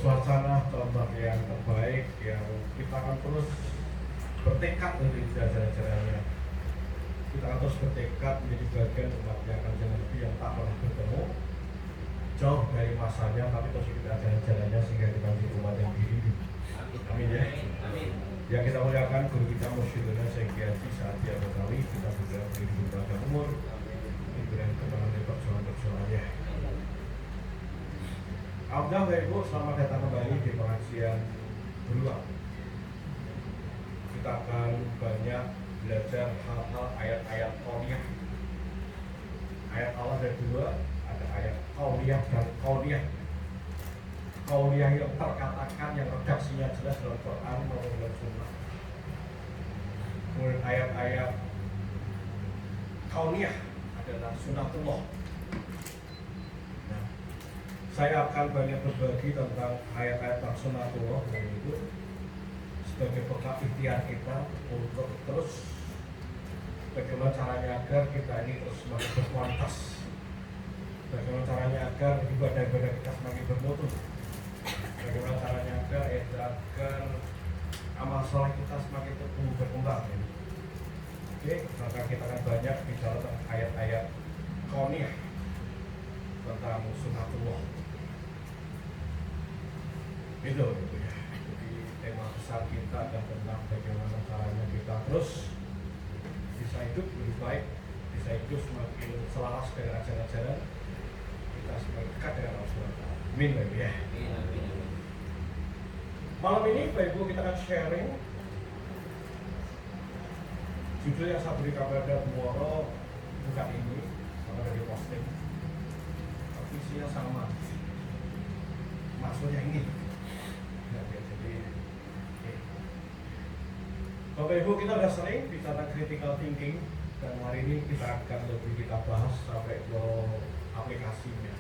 suasana contoh yang terbaik yang kita akan terus bertekad untuk jalan-jalannya. Kita akan terus bertekad menjadi bagian umat yang akan Nabi yang tak pernah bertemu jauh dari masanya, tapi terus kita jalan-jalannya sehingga kita menjadi umat yang diri. Amin ya. Amin. Yang kita muliakan guru kita Mursyiduna Syekh Haji Sa'di Al-Batawi, kita juga beri berbagai umur, diberikan kemenangan di perjuangan-perjuangannya. Alhamdulillah Bapak Ibu, selamat datang kembali di pengajian berulang. Kita akan banyak belajar hal-hal ayat-ayat qauliyah. Ayat Allah ada dua, ada ayat qauliyah dan qauliyah. Qauliyah yang terkatakan, yang redaksinya jelas dalam Quran maupun dalam Sunnah. Kemudian ayat-ayat qauliyah adalah sunnatullah. Nah, saya akan banyak berbagi tentang ayat-ayat sunnatullah, yaitu sebagai bekal ikhtiar kita untuk terus bagaimana caranya agar kita ini terus semakin berkualitas, bagaimana caranya agar ibadah-ibadah kita semakin bermutu, bagaimana caranya agar amal soleh kita semakin tumbuh berkembang. Oke, maka kita akan banyak bicara tentang ayat-ayat qauliyah tentang sunnatullah. Itu ya. Jadi tema besar kita adalah tentang bagaimana caranya kita terus bisa hidup lebih baik, bisa hidup semakin selaras dengan ajaran-ajaran kita, semakin dekat dengan Rasulullah. Amin Bapak ya. Malam ini Bapak Ibu kita akan sharing judul yang saya beri kepada Muoro, bukan ini, karena dari posting, tapi isinya sama, maksudnya ini. Nah, jadi, okay. Bapak Ibu kita sudah sering bicara critical thinking, dan hari ini kita akan lebih kita bahas sampai ke aplikasinya.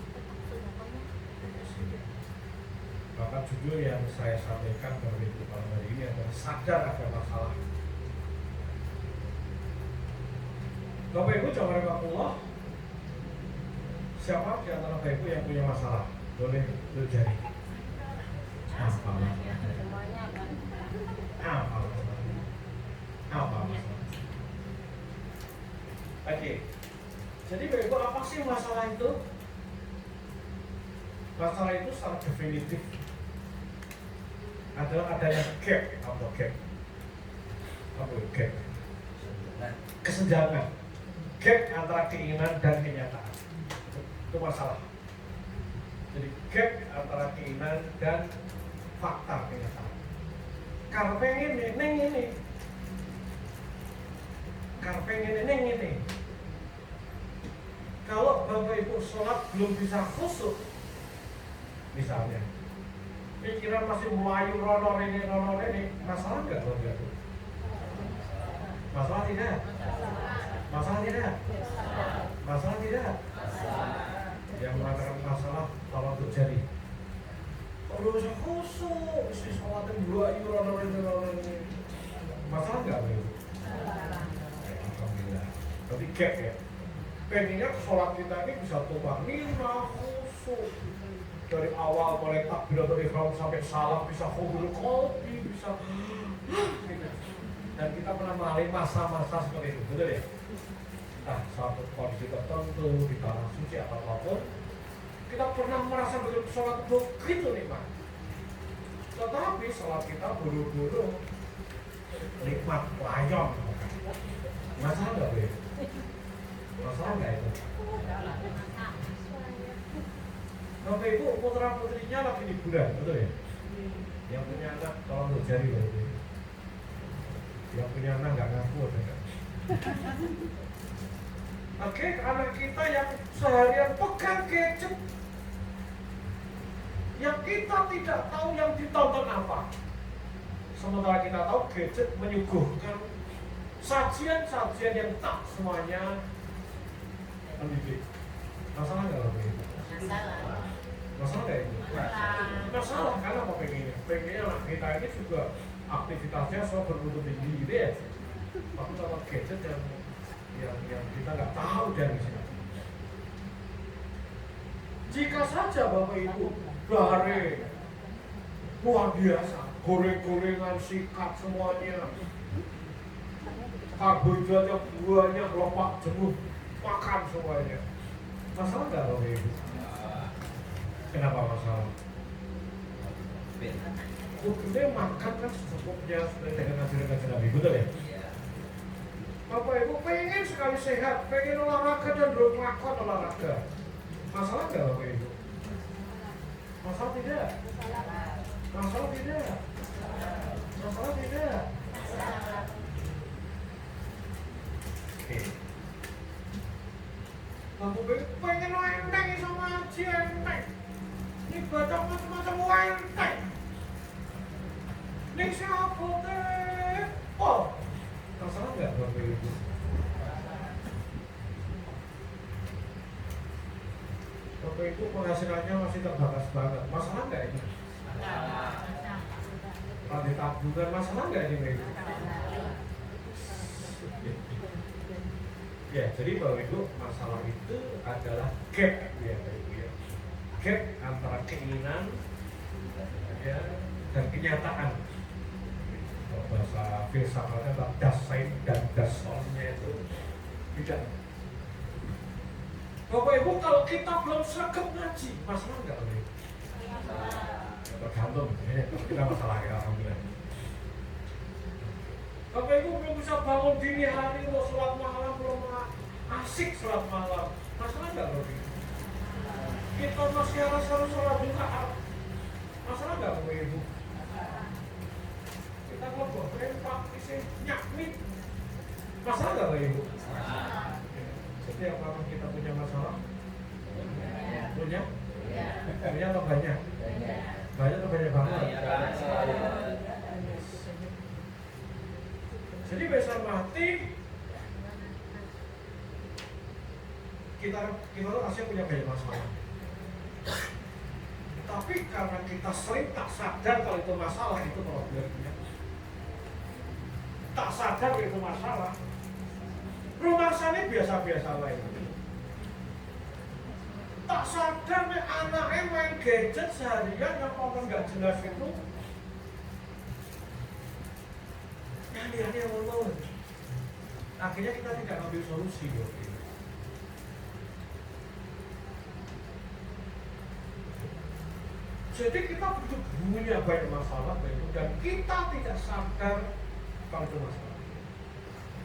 Bahkan judul yang saya sampaikan pada hari ini adalah sadar ada masalah. Bapak Ibu coba Allah, siapa di antara Bapak Ibu yang punya masalah? Boleh jari. Apa masalah? Apa masalah? Oke. Jadi Bapak Ibu, apa sih masalah itu? Masalah itu secara definitif adalah adanya gap atau gap. Apa gap? Kesenjangan. Gap antara keinginan dan kenyataan. Itu masalah. Jadi gap antara keinginan dan fakta kenyataan. Karena pengen neng ini. Karena pengen neng ini. Kalau Bapak Ibu sholat belum bisa khusyuk, misalnya, pikiran masih melayu rono ini, masalah nggak Bapak Ibu? Masalah tidak? Masalah tidak? Masalah tidak? Yang mengatakan masalah tolong untuk jari. Kalau bisa khusyuk, isi sholatin dua rono ini. Masalah nggak Bapak Ibu? Alhamdulillah. Tapi gap ya. Pengennya sholat kita ini bisa tumanina khusyuk. Dari awal mulai takbiratul ihram sampai salam bisa hudul qalbi, bisa dan kita pernah melalui masa-masa seperti itu, betul ya? Nah, suatu kondisi tertentu di tanah suci atau apapun, kita pernah merasa betul sholat begitu nikmat. Tetapi sholat kita buru-buru nikmat layon. Masalah nggak boleh? Masalah nggak itu? Bapak Ibu putra putrinya lagi liburan, betul ya? Yang punya anak tolong jari Bapak. Yang punya anak nggak ngaku ada nggak? Oke, anak kita yang seharian pegang gadget, yang kita tidak tahu yang ditonton apa. Sementara kita tahu gadget menyuguhkan sajian-sajian yang tak semuanya mendidik. Masalah nggak Bapak Ibu? Masalah nggak itu? Masalah karena apa pengennya? Pengennya anak kita ini juga aktivitasnya soal bermutu tinggi gitu ya. Tapi kalau gadget yang kita nggak tahu dari sini. Jika saja Bapak Ibu bare luar biasa, goreng-gorengan, sikat semuanya, karbohidratnya banyak, lemak jenuh, makan semuanya. Masalah nggak loh ibu? Kenapa masalah? Hukumnya makan kan secukupnya dengan ajaran Nabi, betul ya? Bapak ibu pengen sekali sehat, pengen olahraga dan melakukan olahraga. Masalah nggak bapak ibu? Masalah tidak? Masalah tidak? Masalah tidak? Oke. Bapak ibu pengen enteng sama aja enteng. Ini baca macam-macam enteng. Ini siapa teh? Oh, masalah nggak bapak ibu? Bapak ibu penghasilannya masih terbatas banget. Masalah nggak ini? Tadi tabungan masalah nggak ini bapak ibu? Ya, jadi bapak ibu masalah itu adalah gap ya bapak ibu ya. Gap antara keinginan ya, dan kenyataan. Bahasa filsafatnya adalah dasein dan dasonnya itu tidak. Bapak ibu kalau kita belum sregep ngaji, masalah nggak Bapak ibu? Tergantung, ya. Kita masalah ya alhamdulillah. Bapak ibu belum bisa bangun dini hari, mau sholat malam belum asik sholat malam, masalah nggak Bapak ibu? Kita masih harus sholat Jumat, masalah nggak Bapak ibu? Kita mau berempat, isi nyakmit, masalah nggak Bapak ibu? Setiap orang kita punya masalah, punya? Punya atau banyak? Banyak atau banyak banget? Jadi besar mati kita tuh asli punya banyak masalah. Tapi karena kita sering tak sadar kalau itu masalah, itu problemnya. Tak sadar itu masalah. Rumah sana biasa-biasa lain. Tak sadar nih anaknya main gadget seharian yang ngomong nggak jelas itu. Aneh-aneh ngomong. Akhirnya kita tidak ambil solusi. Jadi kita begitu punya banyak masalah dan kita tidak sadar kalau itu masalah.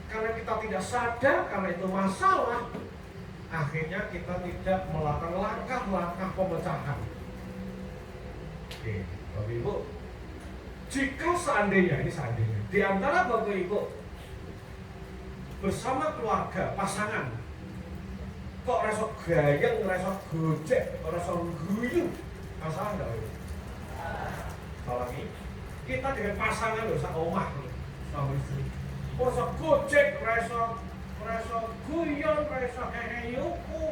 Karena kita tidak sadar karena itu masalah, akhirnya kita tidak melakukan langkah-langkah pemecahan. Oke, Bapak Ibu, jika seandainya, ini seandainya, di antara Bapak Ibu bersama keluarga, pasangan, kok rasa gayeng, rasa gojek, rasa guyu, masalah enggak Bapak Ibu? Apalagi kita dengan pasangan loh, seomah loh, suami istri. Rasa gojek, rasa guyon, rasa heheyuku,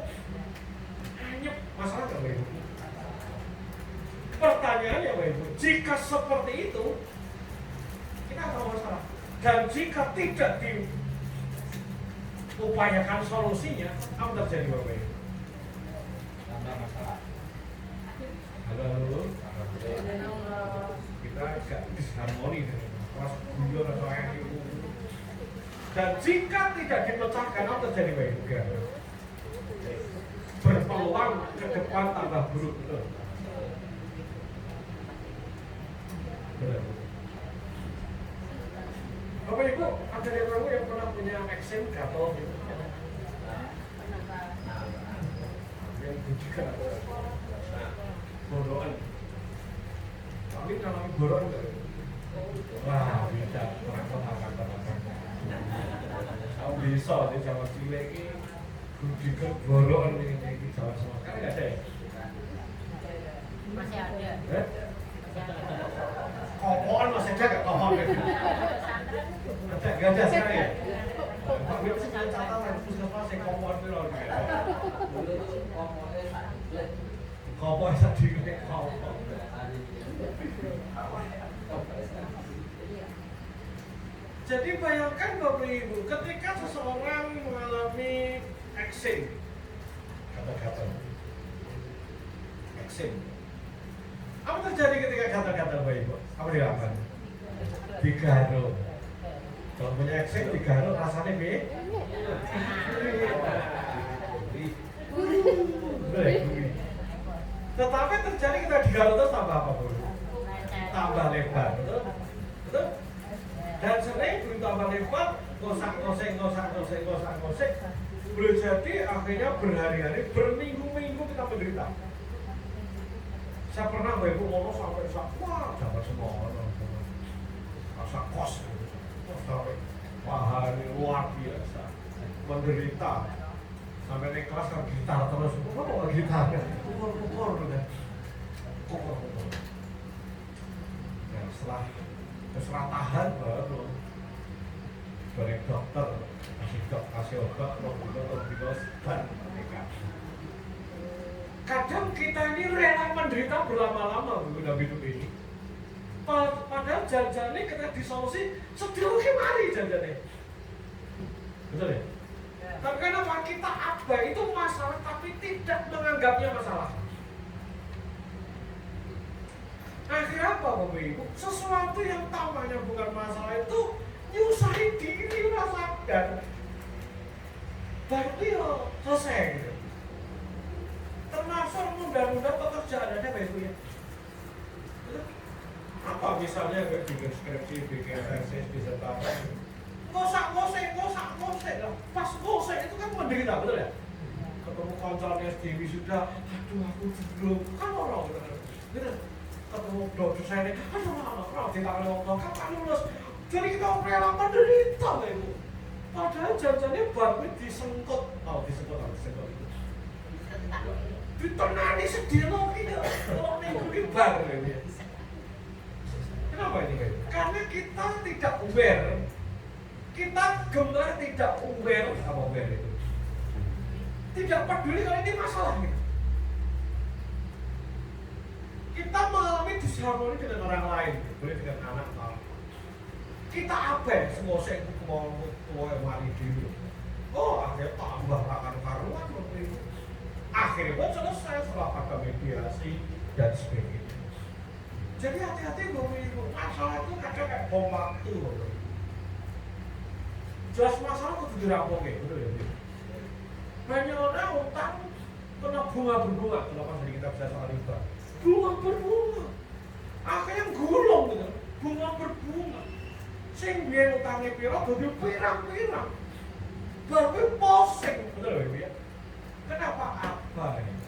anyep, masalah enggak Bapak Ibu? Pertanyaannya Bapak Ibu, jika seperti itu, kita tahu masalah. Dan jika tidak diupayakan solusinya, apa terjadi Bapak Ibu? Tambah masalah. Halo. Kita agak disharmoni dengan rasa guyon atau heheyuku. Dan jika tidak dipecahkan, apa terjadi Bapak Ibu? Berpeluang ke depan tambah buruk, betul. Bapak Ibu, ada yang tahu yang pernah punya eksim gatal gitu? Yang juga bodohan. Kami ngalami bodohan nggak? Wah, bisa terangkat. Kamu bisa di Jawa Cilik ini juga bodohan ini Jawa semua. Kan nggak ada ya? Masih ada. Kopoan masih ada nggak kohon gitu? Nggak ada sekarang ya? Pak Wib sih punya catatan puskesmas yang kopoan itu loh. Kopoan tadi kayak kopoan. Jadi bayangkan Bapak Ibu, ketika seseorang mengalami eksim, kata-kata eksim, Apa terjadi ketika gatal-gatal Bapak Ibu? Apa dilakukan? Digaruk. Kalau punya eksek digaruk rasanya beda. Tetapi terjadi kita digaruk terus tambah apa Bu? Tambah lebar, betul? Betul? Dan sering begitu tambah lebar, ngosak-ngosek, boleh jadi akhirnya berhari-hari, berminggu-minggu kita menderita. Saya pernah Bapak Ibu ngomong sampai wah, dapat semua rasa kos gitu. Sampai pahami luar biasa, menderita. Sampai naik kelas kan gitar terus, kok gitar? Pukul udah. Pukul. Nah, setelah tahan baru bareng dokter kasih obat, obat dan mereka. Kadang kita ini rela menderita berlama-lama dalam hidup ini. Padahal janjane kita disolusi sedih mari janjane. Betul ya? Tapi kenapa kita abai itu masalah tapi tidak menganggapnya masalah? Akhirnya apa Bapak Ibu? Sesuatu yang tamanya bukan masalah itu nyusahin diri rasakan. Baru ya selesai gitu. Termasuk nunda-nunda pekerjaan ada Bapak Ibu ya. Apa misalnya kayak bikin skripsi, bikin tesis, disertasi, ngosek lah. Pas ngosek itu kan menderita, betul ya? Ketemu konsolnya SDW sudah, aduh aku belum, kan orang gitu. Ketemu dosennya, aduh ditangani ngomong, kapan lulus? Jadi kita rela menderita itu. Padahal janjinya baru disengkut, disengkut itu. Ditonani sedih lagi ya, kalau minggu ini baru ya. Kenapa ini guys? Karena kita tidak aware. Kita gemar tidak aware. Apa aware itu? Tidak peduli kalau ini masalah gitu. Kita mengalami disharmoni dengan orang lain, boleh dengan anak kita. Kita abai semua yang mari dulu. Akhirnya tambah akan karuan itu. Akhirnya pun selesai setelah pada mediasi dan sebagainya. Jadi hati-hati Bapak Ibu, masalah itu kadang kayak bom waktu. Jelas masalah itu dirampungin, betul ya? Banyak orang utang kena bunga berbunga, kenapa jadi kita bisa soal riba? Bunga berbunga, akhirnya gulung gitu, bunga berbunga. Sing biar utangnya piro, jadi pirang-pirang. Baru posing, betul ya? Ibu ya? Kenapa apa ini?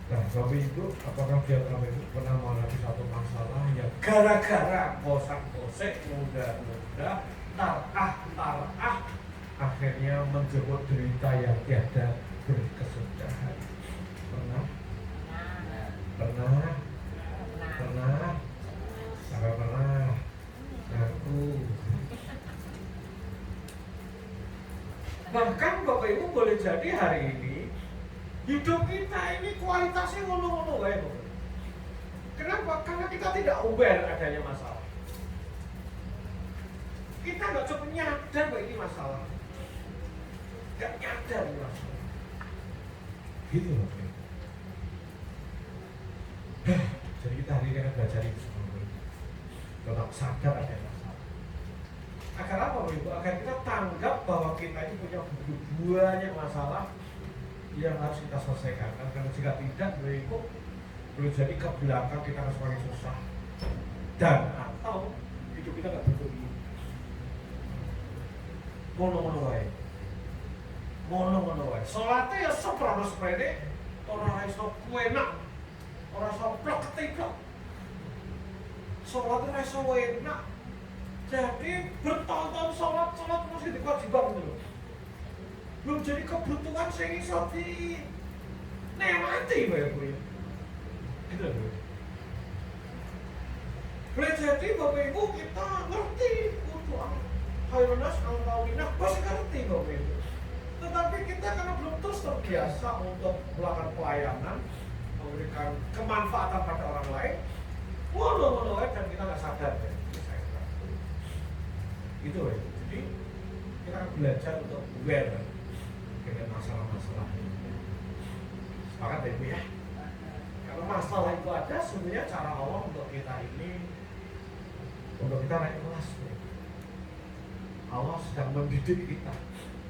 Nah, Bapak Ibu, apakah kamu itu pernah mengalami satu masalah yang gara-gara bosan-bosan, muda-muda, tarah, akhirnya menjemput derita yang tiada berkesudahan? Pernah? Sampai pernah? Aku. Bahkan Bapak Ibu boleh jadi hari ini hidup kita ini kualitasnya ngono-ngono ya Bapak. Kenapa? Karena kita tidak aware adanya masalah. Kita nggak cukup nyadar bahwa ini masalah. Nggak nyadar ini masalah. Gitu Bapak. Jadi kita hari ini akan belajar itu semua. Tetap sadar ada masalah. Agar apa Bapak Ibu? Agar kita tanggap bahwa kita ini punya banyak masalah yang harus kita selesaikan. Karena jika tidak, boleh jadi ke belakang kita akan semakin susah dan atau hidup kita nggak berguna. Mono-mono wae. Solatnya ya seberapa sepede, orang iso enak, orang iso plok ketiplok. Solatnya iso enak. Jadi bertahun-tahun sholat mesti diwajibkan dulu. Belum jadi kebutuhan sing iso nikmati Bapak Ibu ya. Gitu lho. Boleh jadi Bapak Ibu kita ngerti kudu khairunas al-tawinah, pasti ngerti Bapak Ibu. Tetapi kita karena belum terus terbiasa untuk melakukan pelayanan, memberikan kemanfaatan pada orang lain, ngono-ngono dan kita nggak sadar ya. Gitu ya. Jadi kita belajar untuk aware dengan masalah-masalah ini. Sepakat ya Ibu ya? masalah itu ada, sebenarnya cara Allah untuk kita naik kelas. Allah sedang mendidik kita,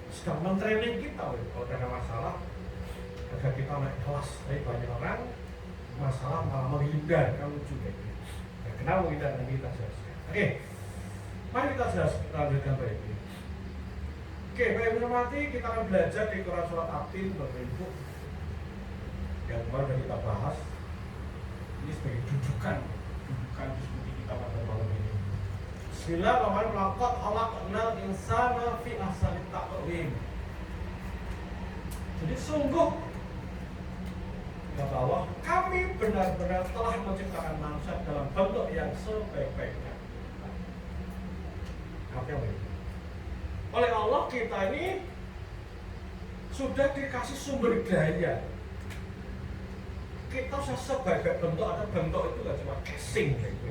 sedang mentraining kita. Kalau ada masalah, agar kita naik kelas. Tapi banyak orang masalah malah menghindar, kan lucu kayak gitu. Ya, kenapa kita jelaskan? Oke, mari kita jelaskan, lanjutkan baik ini. Oke, Bapak Ibu hormati, kita akan belajar di Quran Surat At-Tin, Bapak Ibu. Yang kemarin sudah kita bahas. Ini sebagai dudukan diskusi kita pada malam ini. Bismillahirrahmanirrahim. Laqad khalaqnal insana fi ahsani taqwim. Jadi sungguh kata Allah, kami benar-benar telah menciptakan manusia dalam bentuk yang sebaik-baiknya. Apa yang ini? Oleh Allah kita ini sudah dikasih sumber daya. Kita sebagai bentuk, ada bentuk itu gak cuma casing gitu.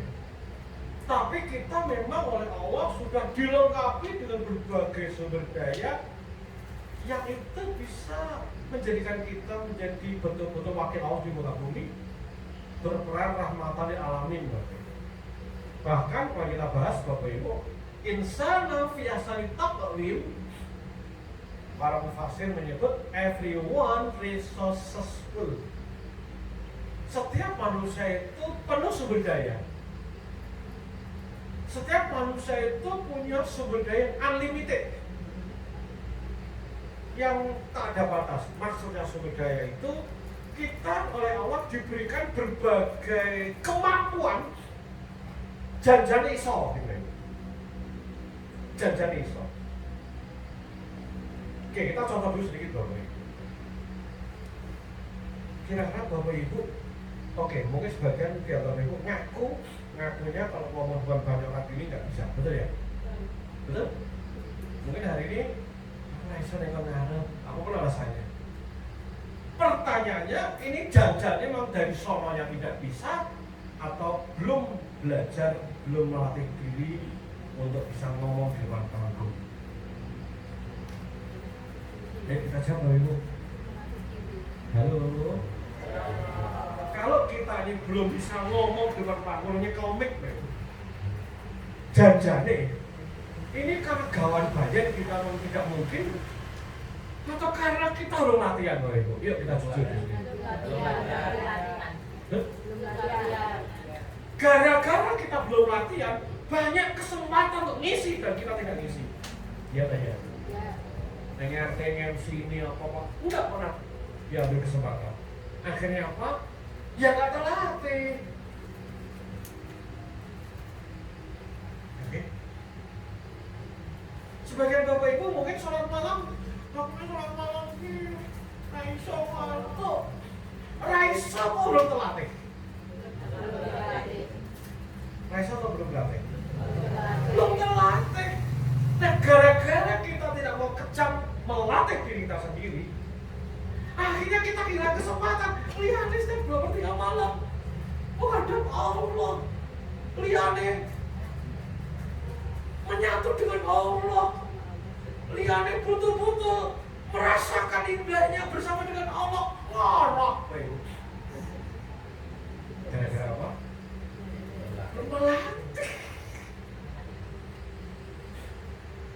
Tapi kita memang oleh Allah sudah dilengkapi dengan berbagai sumber daya yang itu bisa menjadikan kita menjadi betul-betul wakil Allah di muka bumi, berperan rahmatan lil alamin. Bahkan kalau kita bahas Bapak Ibu, insana fi ahsani taqwim, para mufasir menyebut everyone resourceful. Setiap manusia itu penuh sumber daya. Setiap manusia itu punya sumber daya unlimited, yang tak ada batas. Maksudnya sumber daya itu kita oleh Allah diberikan berbagai kemampuan. Jangan iso gitu. Jangan iso. Oke, kita contoh dulu sedikit Bapak Ibu. Kira-kira Bapak Ibu, oke, mungkin sebagian di Bapak Ibu ngakunya kalau ngomong bukan banyak orang ini nggak bisa, betul ya? Betul? Mungkin hari ini Raisa dengan ngarep, apapun alasannya. Pertanyaannya, ini jangan memang dari sono yang tidak bisa, atau belum belajar, belum melatih diri untuk bisa ngomong di depan panggung. Kita jawab Ibu. Halo. Kalau kita ini belum bisa ngomong di depan panggung, nyekel mic, janjane ini karena gawan bayan kita tidak mungkin, atau karena kita belum latihan Bapak Ibu? Yuk kita jujur. Gara-gara kita belum latihan, banyak kesempatan untuk ngisi dan kita tidak ngisi. Iya tanya. Dengar MC ini apa enggak pernah diambil kesempatan. Akhirnya apa? Ya nggak terlatih. Sebagian Bapak Ibu mungkin sholat malam ini Raisa ngantuk. Raisa kok belum terlatih? Raisa kok belum terlatih? Belum terlatih. Nah, gara-gara kita tidak mau kejam melatih diri kita sendiri, akhirnya kita kehilangan kesempatan. Lihat nih, setiap 2/3 malam menghadap Allah. Lihat nih, menyatu dengan Allah. Liane betul-betul merasakan indahnya bersama dengan Allah. Ngorok. Gara-gara apa? Melatih.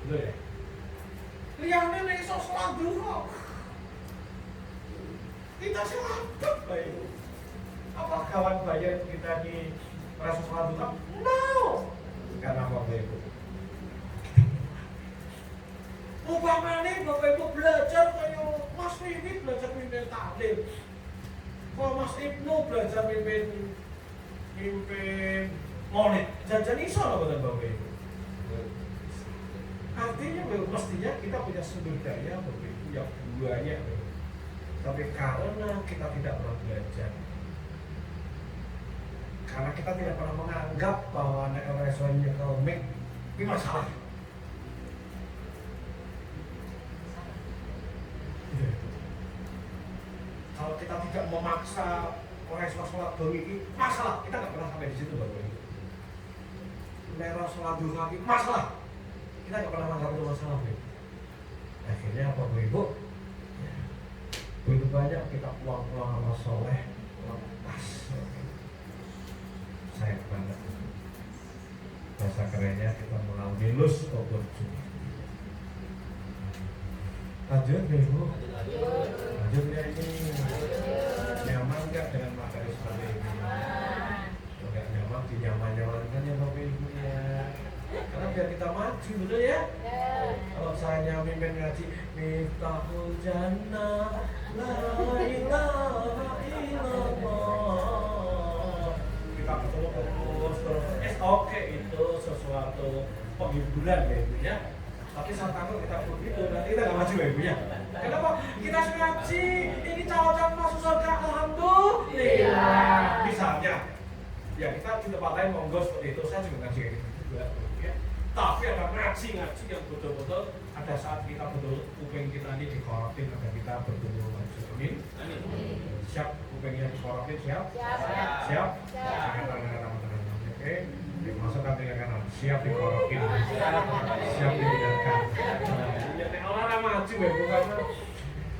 Betul ya? Liane nih iso sholat duha. Kita selamat baik. Apa kawan bayar kita di rasa sholat duha? No. Karena apa Bapak Ibu? Umpamanya Bapak Ibu belajar kayak Mas Ibnu belajar mimpin taklim, kalau Mas Ibnu belajar mimpin maulid, jangan iso loh Bapak Ibu. Artinya mestinya kita punya sumber daya Bapak Ibu yang banyak, tapi karena kita tidak pernah belajar, karena kita tidak pernah menganggap bahwa anak resonnya komik ini masalah. Kalau kita tidak memaksa orang sholat doi ini masalah, kita nggak pernah sampai di situ Bapak Ibu. Merah sholat duha ini masalah, kita nggak pernah menganggap itu masalah. Akhirnya Bapak Ibu, begitu banyak kita pulang-pulang sama soleh, lepas Sayang banget. Bahasa kerennya kita melalui lose opportunity. Lanjut nih Bu. Lanjut ya ini. Nyaman nggak dengan materi seperti ini? Nggak nyaman, dinyaman-nyamankan ya Bapak Ibu ya. Karena biar kita maju, betul ya? Kalau saya mimpin ngaji Miftahul Jannah La ilaha illallah, kita ketemu terus oke, itu sesuatu penghiburan ya Ibu ya. Tapi saat takut kita begitu, nanti kita nggak maju ya Ibu ya. Kenapa? Kita ngaji, ini calon-calon masuk surga, alhamdulillah. Misalnya, ya kita di tempat lain monggo seperti itu, saya juga ngaji kayak gitu juga. Ya. Tapi ada ngaji yang betul-betul ada saat kita betul kuping kita ini dikorotin agar kita bertumbuh maju. Amin. Siap kupingnya dikorotin, siap? Siap? Jangan tangan-tangan. Oke. Dimasukkan dengan kanan, siap dikorotin, siap ditinggalkan. Ya, orang maju ya, bukan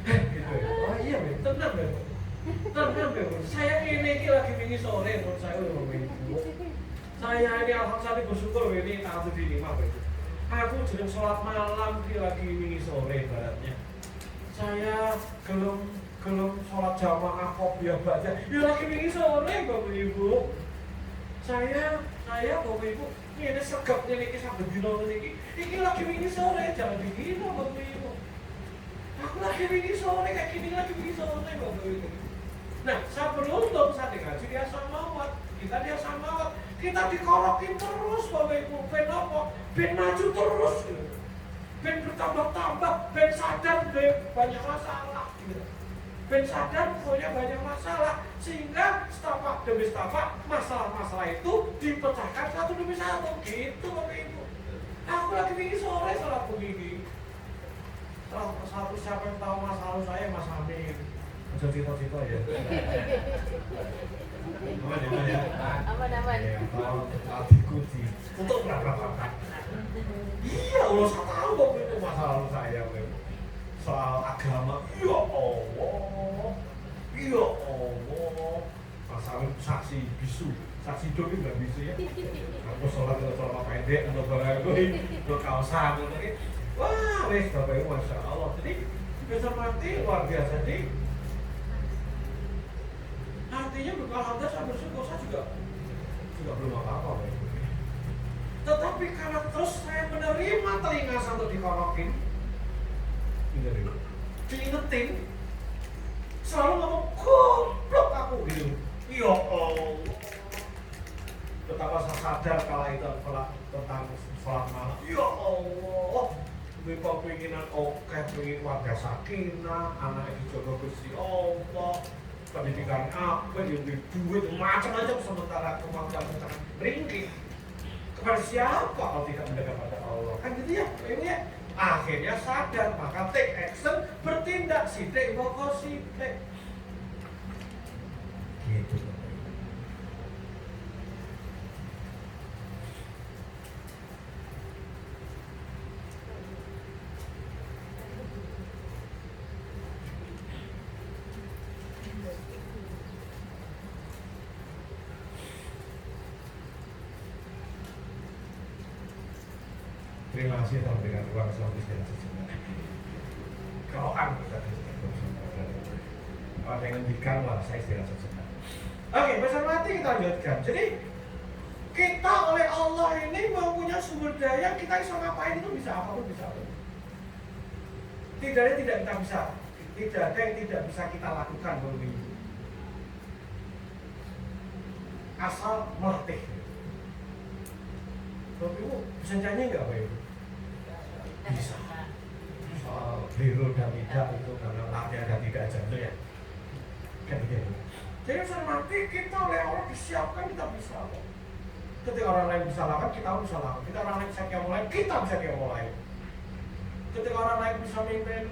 gitu ya. Oh iya, tenang ya. Tenang ya, saya ini lagi minggu sore, menurut saya udah minggu. Saya ini alhamdulillah bersyukur ini tahun ini mah. Aku jeneng sholat malam lagi minggu sore baratnya. Saya gelem sholat jamaah kopiah baca. Ya lagi minggu sore Bapak Ibu. Saya Bapak Ibu, ini segapnya niki sampai dino niki. Iki lagi minggu sore, jangan dihina Bapak Ibu. Aku lagi minggu sore kayak gini lagi minggu sore Bapak Ibu. Nah, saya beruntung saat ngaji dia samawat, kita dia samawat, kita dikorokin terus Bapak Ibu. Ben apa? Ben maju terus. Ben bertambah-tambah, ben sadar ben banyak masalah. Ben sadar punya banyak masalah, sehingga setapak demi setapak masalah-masalah itu dipecahkan satu demi satu. Gitu Bapak Ibu. Aku lagi minggu sore sholat begini. Salah satu siapa yang tahu masa lalu saya, Mas Amin. Bisa cita-cita ya. Aman ya. Aman. Ya, kalau adikku untuk berapa? Iya, Allah saya tahu Bapak itu masa lalu saya. Soal agama, ya Allah, masalah saksi bisu, saksi doi nggak bisu ya. Aku sholat untuk celana pendek, untuk barangkali, untuk kaosan, untuk ini. Wah, wes Bapak Ibu, Masya Allah. Jadi bisa mati luar biasa nih. Artinya alhamdulillah saya bersyukur, saya juga belum apa-apa. Tetapi karena terus saya menerima telinga sampai dikorokin, diingetin, selalu ngomong goblok aku gitu. Ya Allah, betapa saya sadar kalau itu tentang sholat malam. Ya Allah, kita penginan oke, pengen warga sakinah, anak dijogo Gusti Allah, pendidikan apa, yang duit macam-macam, sementara kemampuan kita ringkih. Kepada siapa kalau tidak mendekat pada Allah? Kan gitu ya, ini ya. Akhirnya sadar, maka take action, bertindak, sidik pokok sidik. Gitu. Terima kasih telah memberikan ruang suatu istirahat sejenak. Kerokan kita kalau ada yang ngendikan, wah saya istirahat sejenak. Oke, besar mati kita lanjutkan. Jadi kita oleh Allah ini mempunyai sumber daya, kita bisa ngapain itu bisa apapun bisa. Tidak ada yang tidak kita bisa, tidak ada yang tidak bisa kita lakukan Bapak Ibu. Asal melatih. Bapak Ibu bisa nyanyi nggak Bapak Ibu? Bisa. Soal hero dan tidak itu karena latihan dan tidak aja itu ya. Kan begitu. Jadi mati kita oleh Allah disiapkan, kita bisa. Ketika orang lain bisa lakukan, kita bisa lakukan. Ketika orang lain bisa mulai, kita bisa mulai. Ketika orang lain bisa mimpin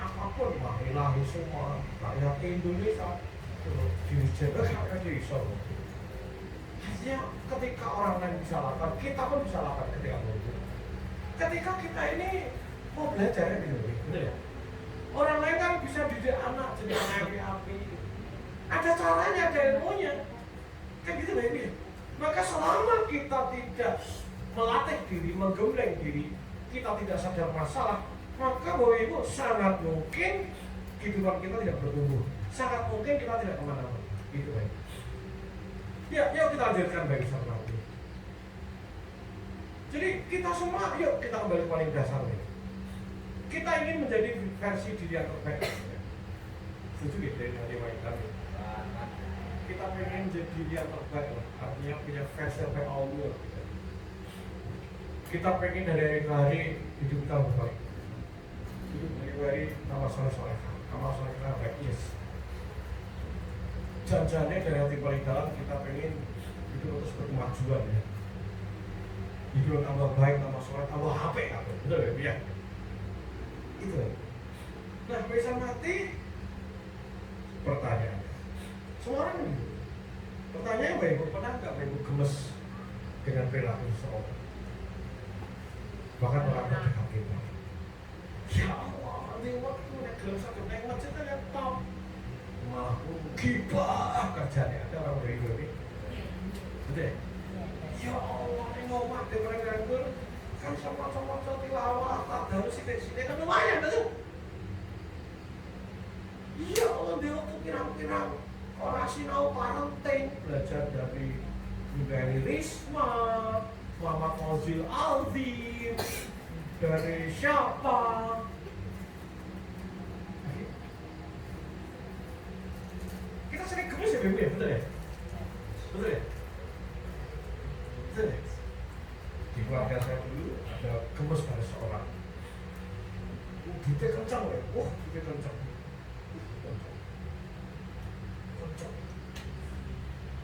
apapun, ilahi semua rakyat Indonesia dijaga sampai di Solo. Artinya ketika orang lain bisa lakukan, kita pun bisa lakukan ketika itu. Ketika kita ini mau belajar gitu, betul ya? Orang lain kan bisa didik anak jadi anak api. Ada caranya, ada ilmunya. Kan gitu Bapak Ibu ya. Maka selama kita tidak melatih diri, menggembleng diri, kita tidak sadar masalah, maka Bapak Ibu sangat mungkin kehidupan kita tidak bertumbuh, sangat mungkin kita tidak kemana-mana. Gitu Bapak. Ya, yuk kita hadirkan bagi satu lagi. Jadi kita semua, yuk kita kembali ke paling dasar nih. Kita ingin menjadi versi diri yang terbaik. Setuju gitu ya dengan kami. Kita pengen menjadi diri yang terbaik, artinya punya versi yang terbaik Allah. Kita pengen dari hari hidup kita lebih baik. Hidup dari nama soleh-soleh, nama soleh kita baik, yes. Janjiannya dari hati paling dalam kita pengen hidup terus berkemajuan ya. Hidup tambah baik, tambah soleh, tambah HP, betul ya? Itu. Nah, bisa mati. Pertanyaan. Semua orang gitu. Pertanyaan Bapak Ibu, pernah nggak Bapak Ibu gemes dengan perilaku seseorang? Bahkan orang terdekat kita. Ya Allah, nanti waktu udah gemes satu naik masjid aja top. Malah gibah kerjanya. Ada orang dari ini. Betul? Ya Allah, ini ngomong di mereka kan sama-sama tilawah, tak harus sidik-sidik kan lumayan tuh. Ya Allah, dia waktu pirang-pirang orang sinau parenting belajar dari Ibu Risma, Muhammad Fauzi Aldi, dari siapa? Kita sering gemes ya, Ibu ya, betul ya? Betul ya? Betul ya? Di keluarga saya dulu ada gemes pada seorang. Kita kencang ya, kita kencang.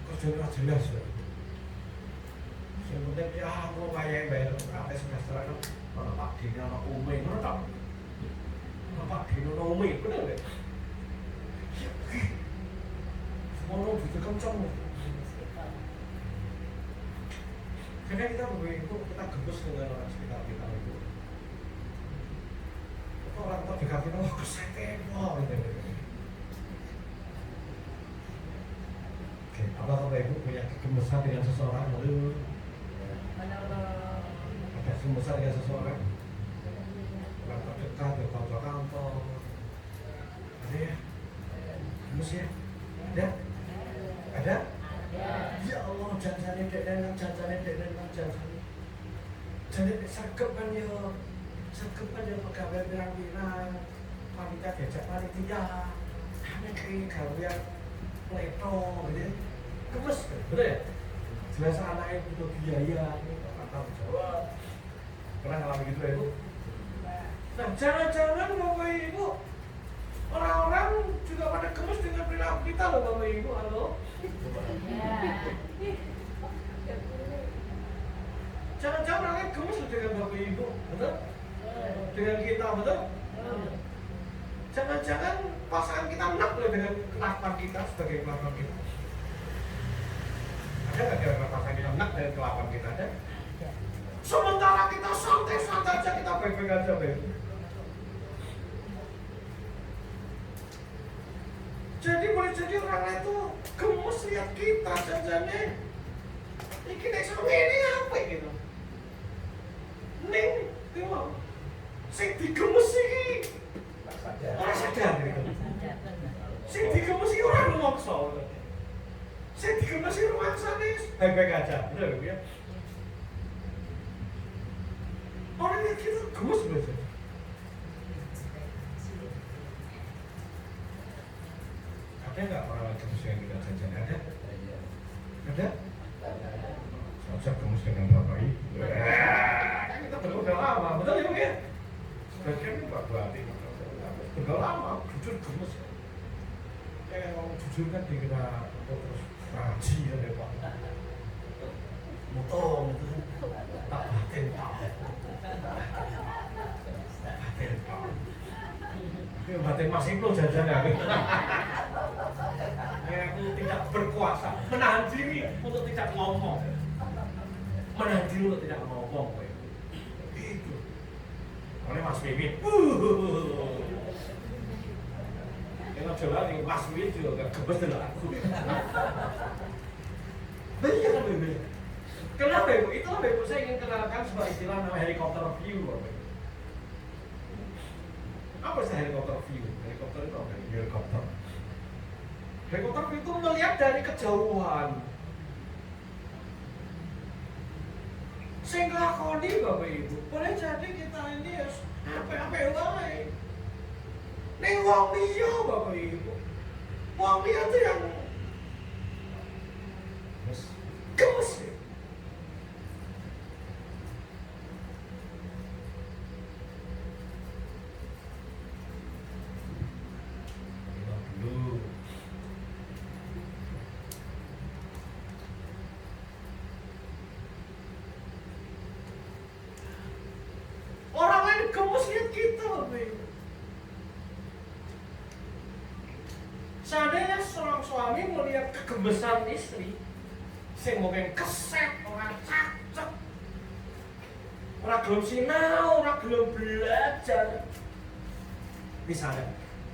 Kerjanya jelas ya. Yang penting ya aku kayak bayar berapa semester kan. Mana Pak Dino, mana Umi, mana tak? Mana Pak Dino, mana Umi, bener nggak? Semua orang bisa kencang. Karena kita begitu, kita gemes dengan orang sekitar kita itu. Orang terdekat kita, wah kesetek, wah gitu. Oke, apakah Bapak Ibu punya kegemesan dengan seseorang? Lalu ada kegemesan dengan seseorang? Orang terdekat, di kantor. Ada ya? Gemes ya? Ada? Ada? Ya Allah, jangan-jangan dek-dek, jangan-jangan sergap kan ya pegawai pirang-pirang panitia diajak panitia hanya kayak gawean leto gitu gemes, betul ya? Jelas anaknya butuh biaya kata jawab pernah ngalamin gitu ya Ibu? Nah jangan-jangan Bapak Ibu orang-orang juga pada gemes dengan perilaku kita loh Bapak Ibu, halo? Jangan-jangan orangnya gemes dengan Bapak Ibu, betul? Dengan kita, betul? Jangan-jangan pasangan kita enak loh dengan kelakuan kita sebagai kelakuan kita. Ada nggak kira-kira pasangan kita enak dengan kelakuan kita? Ada? Sementara kita santai-santai aja, kita baik-baik aja, Bapak. Jadi boleh jadi orang itu gemes lihat kita jajannya. Ini kita sama ini apa gitu? Ning, tengok. Sing digemes iki orang sadar gitu. Sing digemes iki orang ngomongso. Sing digemes iki rumangsane baik-baik aja, bener ya? Orang yang kita gemes biasa. Ada nggak orang yang gemes yang kita jajan? Ada? Ada? Saya gemes dengan Bapak Ibu. Kita udah lama, betul ya mungkin? Sebagian ini Pak Buati, udah lama, jujur gemes. Kalau jujur kan dikira terus ngaji ya Pak. Motong itu tak batin tak. Batin tak. Ini batin Mas Ibnu jajan ya. Aku tidak berkuasa, menahan diri untuk tidak ngomong. Menahan diri untuk tidak ngomong. Itu. Oleh Mas Mimin. Dengan aja lari, Mas Win juga gebes dulu aku. Iya kan Ibu? Kenapa Ibu? Itulah Ibu saya ingin kenalkan sebuah istilah nama helikopter view. Apa sih helikopter view? Helikopter itu apa? Helikopter. Helikopter view itu melihat dari kejauhan. Sing lakoni Bapak Ibu, boleh jadi kita ini ya apa wae. Ning wong liya Bapak Ibu. Wong liya itu yang gemes. Orang lain gemes lihat kita Bapak Ibu. Seandainya seorang suami melihat kegemesan istri, sing mungkin keset, orang cacet, orang gelem sinau, orang gelem belajar. Misalnya,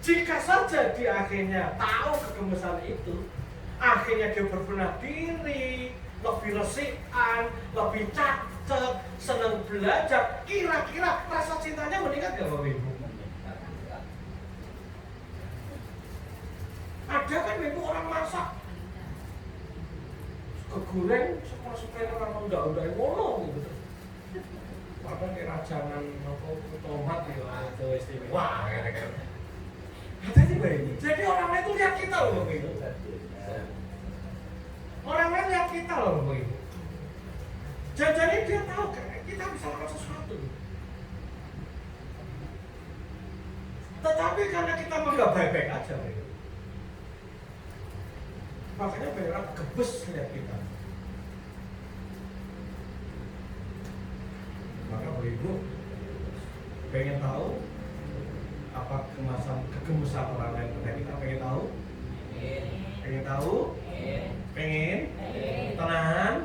jika saja dia akhirnya tahu kegemesan itu, akhirnya dia berbenah diri, lebih resikan, lebih cacet, senang belajar, kira-kira rasa cintanya meningkat gak Bapak Ibu? Ada kan Ibu orang masak kegoreng suka-suka orang undang-undang ngono gitu. Padahal kayak rajangan tomat gitu itu istimewa kira-kira. Hati-hati Bapak Ibu. Jadi orang lain itu lihat kita loh Bapak Ibu. Orang lain lihat kita loh Bapak Ibu. Jadi dia tahu kita bisa lakukan sesuatu. Tetapi karena kita menganggap baik-baik aja Bapak Ibu. Makanya banyak orang gebes lihat kita. Maka Bapak Ibu pengen tahu apa kegemusan orang lain pada kita, pengen tahu? Pengen tahu? Pengen? Tenang?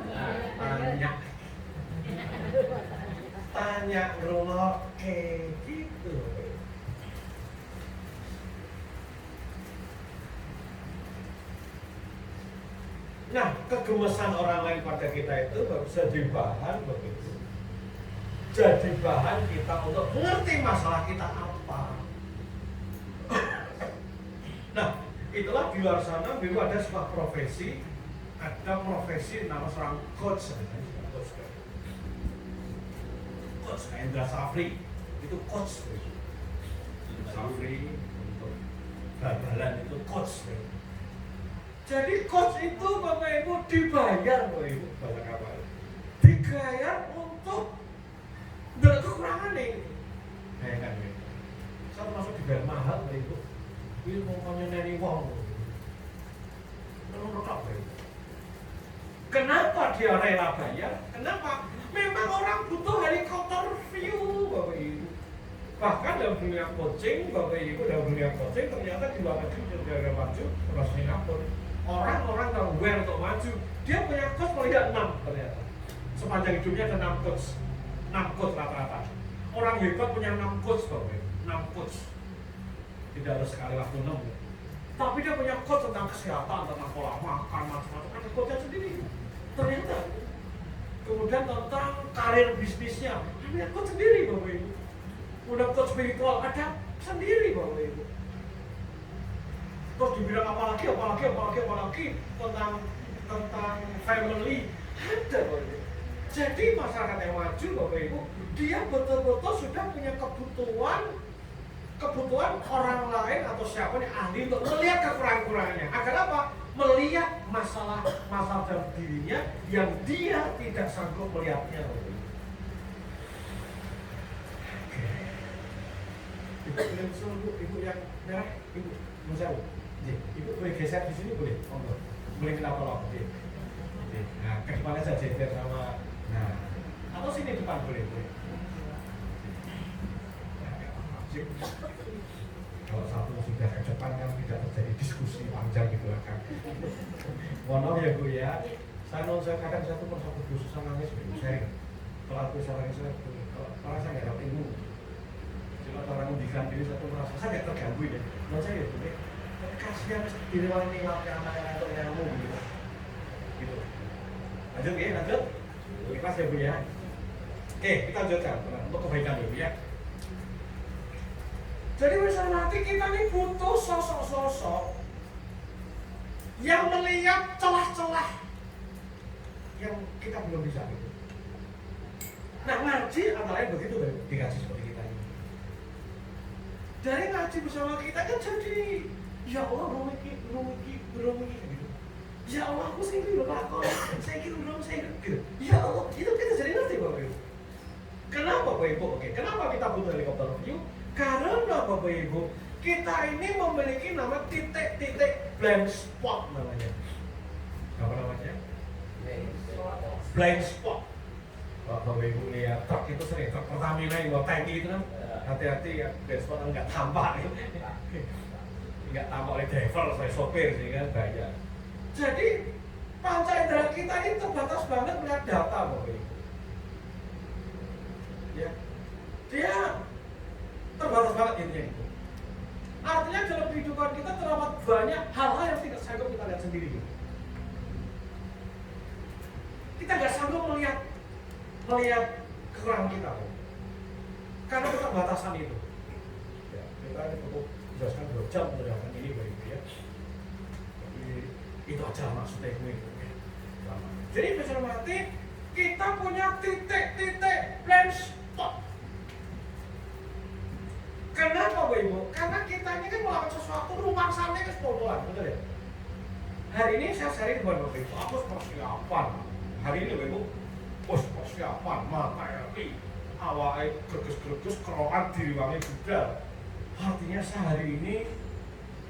Tanya ngeroke gitu. Nah, kegemesan orang lain pada kita itu bisa jadi bahan begitu. Jadi bahan kita untuk mengerti masalah kita apa. Nah, itulah di luar sana dulu ada sebuah profesi, nama seorang coach. Coach Indra Safri, itu coach. Safri untuk bal-balan itu coach. Jadi coach itu Bapak Ibu dibayar Bapak Ibu bahasa kapal. Dibayar untuk dengan kekurangan nih. Bayangkan ya. Saya masuk dibayar mahal Bapak Ibu. Ini mau nyeneni wong. Lalu rekap Bapak Ibu. Kenapa dia rela bayar? Kenapa? Memang orang butuh helikopter view Bapak Ibu. Bahkan dalam dunia coaching Bapak Ibu, dalam dunia coaching ternyata di luar negeri sudah maju terus Singapura. Orang-orang yang aware untuk maju, dia punya coach paling tidak 6 ternyata. Sepanjang hidupnya ada 6 coach. 6 coach rata-rata. Orang hebat punya 6 coach Bapak Ibu. 6 coach. Tidak harus sekali waktu 6. Tapi dia punya coach tentang kesehatan, tentang pola makan, macam-macam. Ada coachnya sendiri. Ternyata. Kemudian tentang karir bisnisnya, ada coach sendiri Bapak Ibu. Udah coach spiritual, ada sendiri Bapak Ibu. Terus dibilang apalagi tentang family ada Bapak Ibu. Jadi masyarakat yang maju Bapak Ibu, dia betul-betul sudah punya kebutuhan orang lain atau siapa yang ahli untuk melihat kekurangan-kekurangannya. Agar apa? Melihat masalah dalam dirinya yang dia tidak sanggup melihatnya Bapak Ibu. Ibu yang merah, Ibu Musa. Ibu boleh geser di sini boleh? Boleh kita tolong. Nah, ke depan aja jejer sama. Nah, atau sini depan boleh. Kalau satu sudah ke depan kan tidak terjadi diskusi panjang di belakang. Mohon ya Bu ya. Saya kadang satu persatu khusus sama nangis saya. Kalau aku saya kalau saya nggak dapat ilmu. Kalau orang mendikan diri satu merasa saya nggak terganggu ya. Menurut saya ya Bu. kasihan diri orang ini waktu anak-anak untuk ilmu gitu. Gitu. Lanjut ya, lanjut. Ikhlas ya Bu ya. Oke, kita lanjutkan untuk kebaikan dulu ya. Jadi bersama hati kita ini butuh sosok-sosok yang melihat celah-celah yang kita belum bisa gitu. Nah, ngaji antara lain begitu dikaji seperti kita ini. Dari ngaji bersama kita kan jadi ya Allah belum gitu. Ya Allah aku saya belum lakon, saya belum gitu. Ya Allah itu kita jadi ngerti Bapak Ibu. Kenapa Bapak Ibu? Oke, kenapa kita butuh helikopter view? Karena Bapak Ibu kita ini memiliki nama titik-titik blind spot namanya. Apa namanya? Blind spot. Bapak Ibu lihat truk itu sering, truk Pertamina yang bawa tangki itu kan hati-hati ya, blind spot enggak tampak gitu. Enggak tampak oleh driver, saya sopir sih kan bahaya. Jadi panca indera kita ini terbatas banget melihat data Bapak Ibu. Ya, dia terbatas banget intinya itu. Artinya dalam kehidupan kita terdapat banyak hal-hal yang tidak sanggup kita lihat sendiri. Kita nggak sanggup melihat kekurangan kita, karena keterbatasan itu. Ya, kita ini butuh jelaskan 2 jam menjelaskan ini Bapak Ibu ya. Tapi itu aja maksudnya itu. Ya. Jadi bersama hati kita punya titik-titik blind spot. Kenapa Bapak Ibu? Karena kita ini kan melakukan sesuatu rumangsannya ke sepuluhan, betul ya? Hari ini saya sharing buat Bapak Ibu, aku persiapan. Hari ini Bapak Ibu, persiapan, materi, awalnya greges-greges, kerokan diriwangi budal. Artinya sehari ini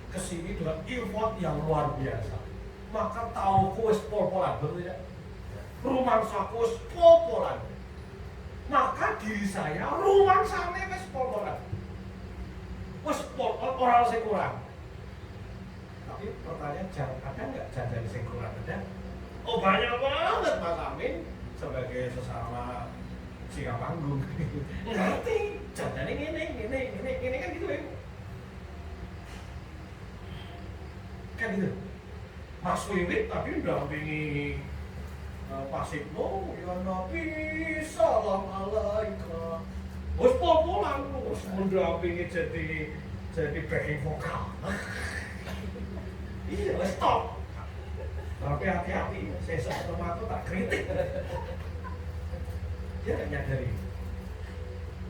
kesini dengan effort yang luar biasa. Maka tauku wis pol-polan, betul ya? Rumangsaku wis pol-polan. Maka diri saya rumangsane wis pol-polan. Wes orang sing kurang. Tapi pertanyaan ada nggak jajan sing kurang ada? Oh banyak banget Mas Amin sebagai sesama singa panggung. Ngerti jajan ini kan gitu ya. Kan gitu. Mas Wiwit tapi mendampingi Pak Sipno, ya Nabi salam alaika. Wes pol-polan, wes mendampingi jadi backing vokal. Iya, wes stop. Tapi hati-hati, saya sama aku tak kritik. Dia nggak nyadari.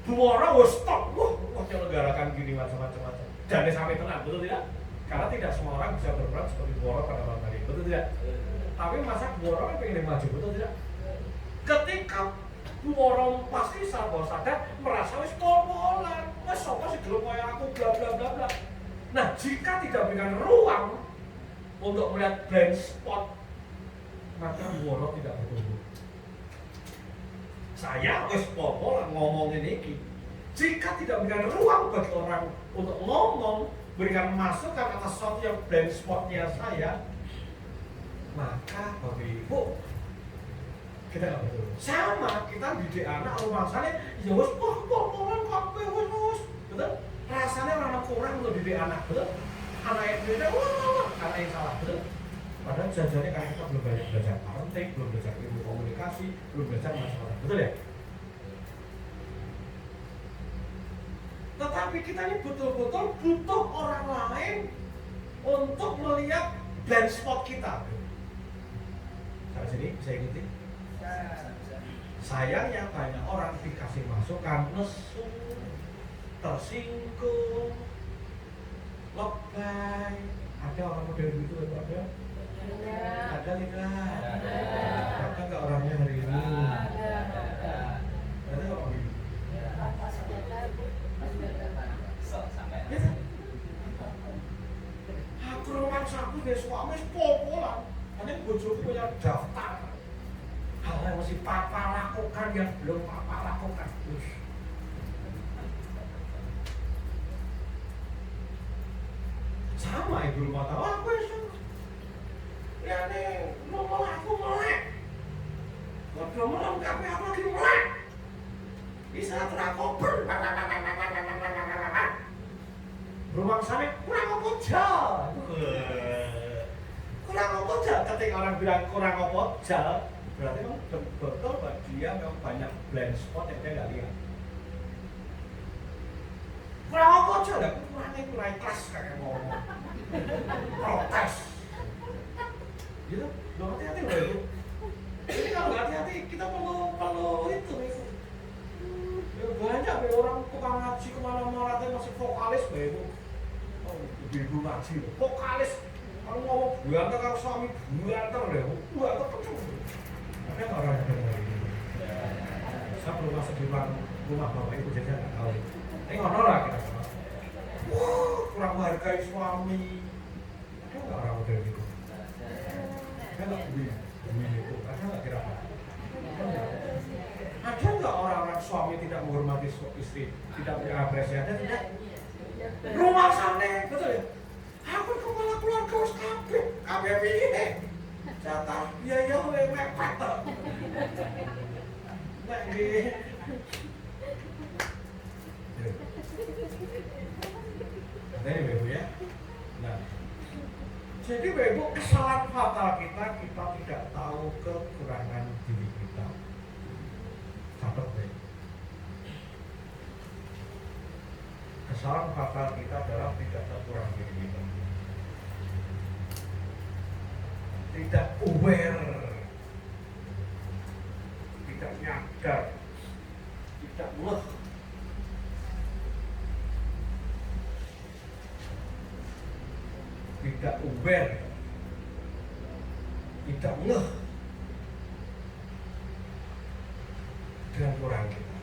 2 orang wes stop, wah nyelenggarakan gini macam-macam. Jangan sampai tenang, betul tidak? Karena tidak semua orang bisa berperan seperti 2 orang pada malam hari, betul tidak? Tapi masa 2 orang pengen maju, betul tidak? Ketika 2 orang pasti sadar merasa wis pol-polan, wis sapa sih gelem kaya aku bla bla bla bla. Nah, jika tidak berikan ruang untuk melihat blind spot, maka 2 orang tidak bertumbuh. Saya wis pol-polan ngomongin ini. Jika tidak berikan ruang bagi orang untuk ngomong, berikan masukan atas sesuatu yang blind spotnya saya, maka Bapak Ibu kita nggak betul. Sama kita didik anak rumangsane ya wis pol-polan kabeh wis. Betul? Rasanya orang kurang untuk didik anak, betul? Anak yang beda, anak yang salah, betul? Padahal jajannya karena kita belum banyak belajar parenting, belum belajar ilmu komunikasi, belum belajar macam-macam, betul ya? Tetapi kita ini betul-betul butuh orang lain untuk melihat blind spot kita. Sampai sini bisa ikuti? Sayangnya banyak orang dikasih masukan nesu, tersinggung, lebay. Ada orang model gitu ada? Ada tidak? Ada nggak orangnya hari ini? Ada nggak orang ini? Aku rumangsaku dia suami pol-polan. Karena bojoku punya daftar hal yang masih papa lakukan yang belum papa lakukan. Sama ibu rumah tangga, aku ya nih, ngomong aku melek. Waduh melengkapi aku lagi melek. Bisa terakober. Rumah sana kurang apa jauh. ketika orang bilang kurang opojal, berarti memang betul bahwa dia memang banyak blind spot yang dia nggak lihat. Kurang opojal ya, kurang ikhlas kayak ngomong, protes. Gitu, lo hati-hati loh itu. Ini kalau nggak hati-hati kita perlu itu. Ya banyak ya orang tukang ngaji kemana-mana masih vokalis itu. Oh, ibu ngaji vokalis. Kalau ngomong buanter kalau suami buanter deh, buanter betul. Ada nggak orang yang dengar ini? Saya belum masuk di rumah bapak ibu jadi saya nggak tahu. Ini ngono lah kita. Wah, kurang menghargai suami. Ada nggak orang model gitu? Ada nggak bumi itu? Ada nggak kira-kira? Ada nggak orang-orang suami tidak menghormati istri, tidak punya apresiasi? Ada tidak? Rumah sana, betul ya? Aku kepala keluarga harus kabeh piye? Jatah biaya oleh mepet. Nek nggih. Nah, ini Ibu ya. Nah, jadi Ibu kesalahan fatal kita tidak tahu kekurangan diri kita. Catat deh. Kesalahan fatal kita adalah tidak terkurang diri kita. Tidak aware, tidak nyadar, tidak ngeh. Tidak aware, tidak ngeh dengan kurang kita.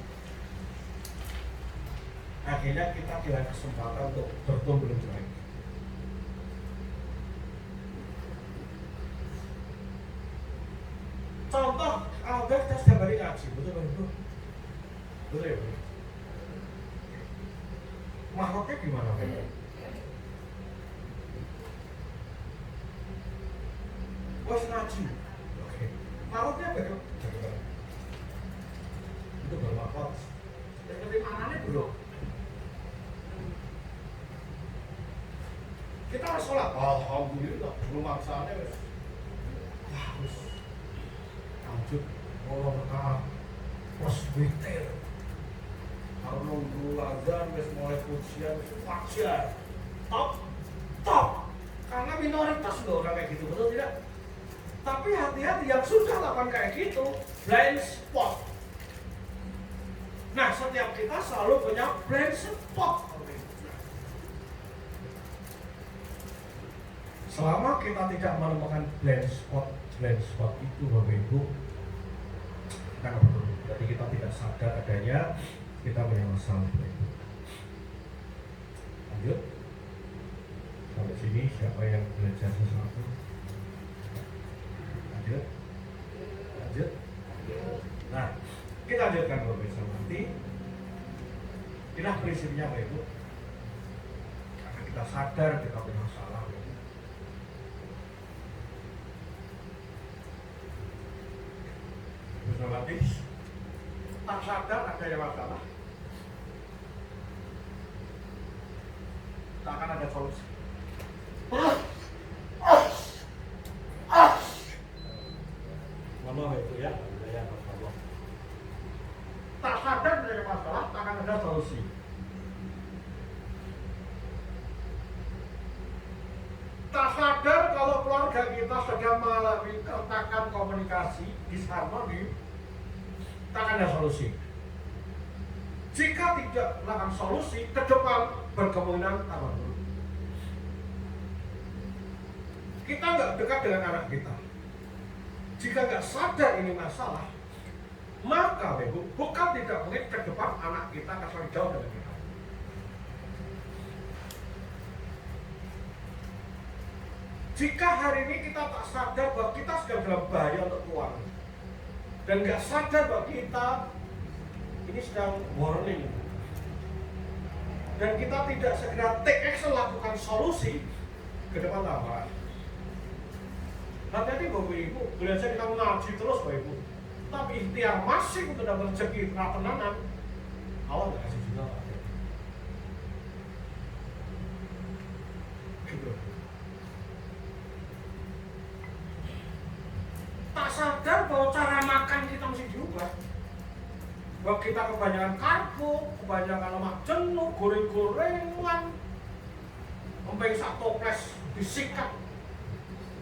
Akhirnya kita dengan kesempatan untuk bertumbuh lebih baik. Contoh, Albert kita setiap hari ngaji, betul kan itu? Betul ya? Makhluknya gimana kan? Wes ngaji, oke. Makhluknya bagaimana? Itu bermakhluk. Dan ketimanannya belum. Kita harus sholat, alhamdulillah, belum maksanya wes. Wah, wes. Lanjut, Allah berkata, pas witir. Kalau nunggu azan, wes mulai pujian, wes fajar. Top. Karena minoritas loh orang kayak gitu, betul tidak? Tapi hati-hati yang sudah lakukan kayak gitu, blind spot. Nah, setiap kita selalu punya blind spot. Selama kita tidak menemukan blind spot itu Bapak Ibu, kita nggak perlu. Jadi kita tidak sadar adanya kita punya masalah. Lanjut. Sampai sini siapa yang belajar sesuatu? Lanjut. Nah, kita lanjutkan Bapak Ibu nanti. Inilah prinsipnya Bapak Ibu. Karena kita sadar kita punya masalah. Berarti tak sadar ada yang masalah, tak akan ada solusi. Ngomong itu ya, masalah. Tak sadar ada masalah, tak akan ada solusi. Tak sadar kalau keluarga kita sedang mengalami keretakan komunikasi, disharmoni, tak ada solusi. Jika tidak melakukan solusi, ke depan berkemungkinan tambah buruk. Kita nggak dekat dengan anak kita. Jika nggak sadar ini masalah, maka bukan tidak mungkin ke depan anak kita akan jauh dari kita. Jika hari ini kita tak sadar bahwa kita sedang dalam bahaya untuk keuangan, dan nggak sadar bahwa kita ini sedang warning, dan kita tidak segera take action lakukan solusi, ke depan tambah. Hati-hati Bapak Ibu, belajar kita ngaji terus Bapak Ibu, tapi ikhtiar masih untuk dapat rezeki tenanan, Allah nggak kasih juga Pak. Gitu. Wah, kita kebanyakan karbo, kebanyakan lemak jenuh, goreng-gorengan, empeng sak toples disikat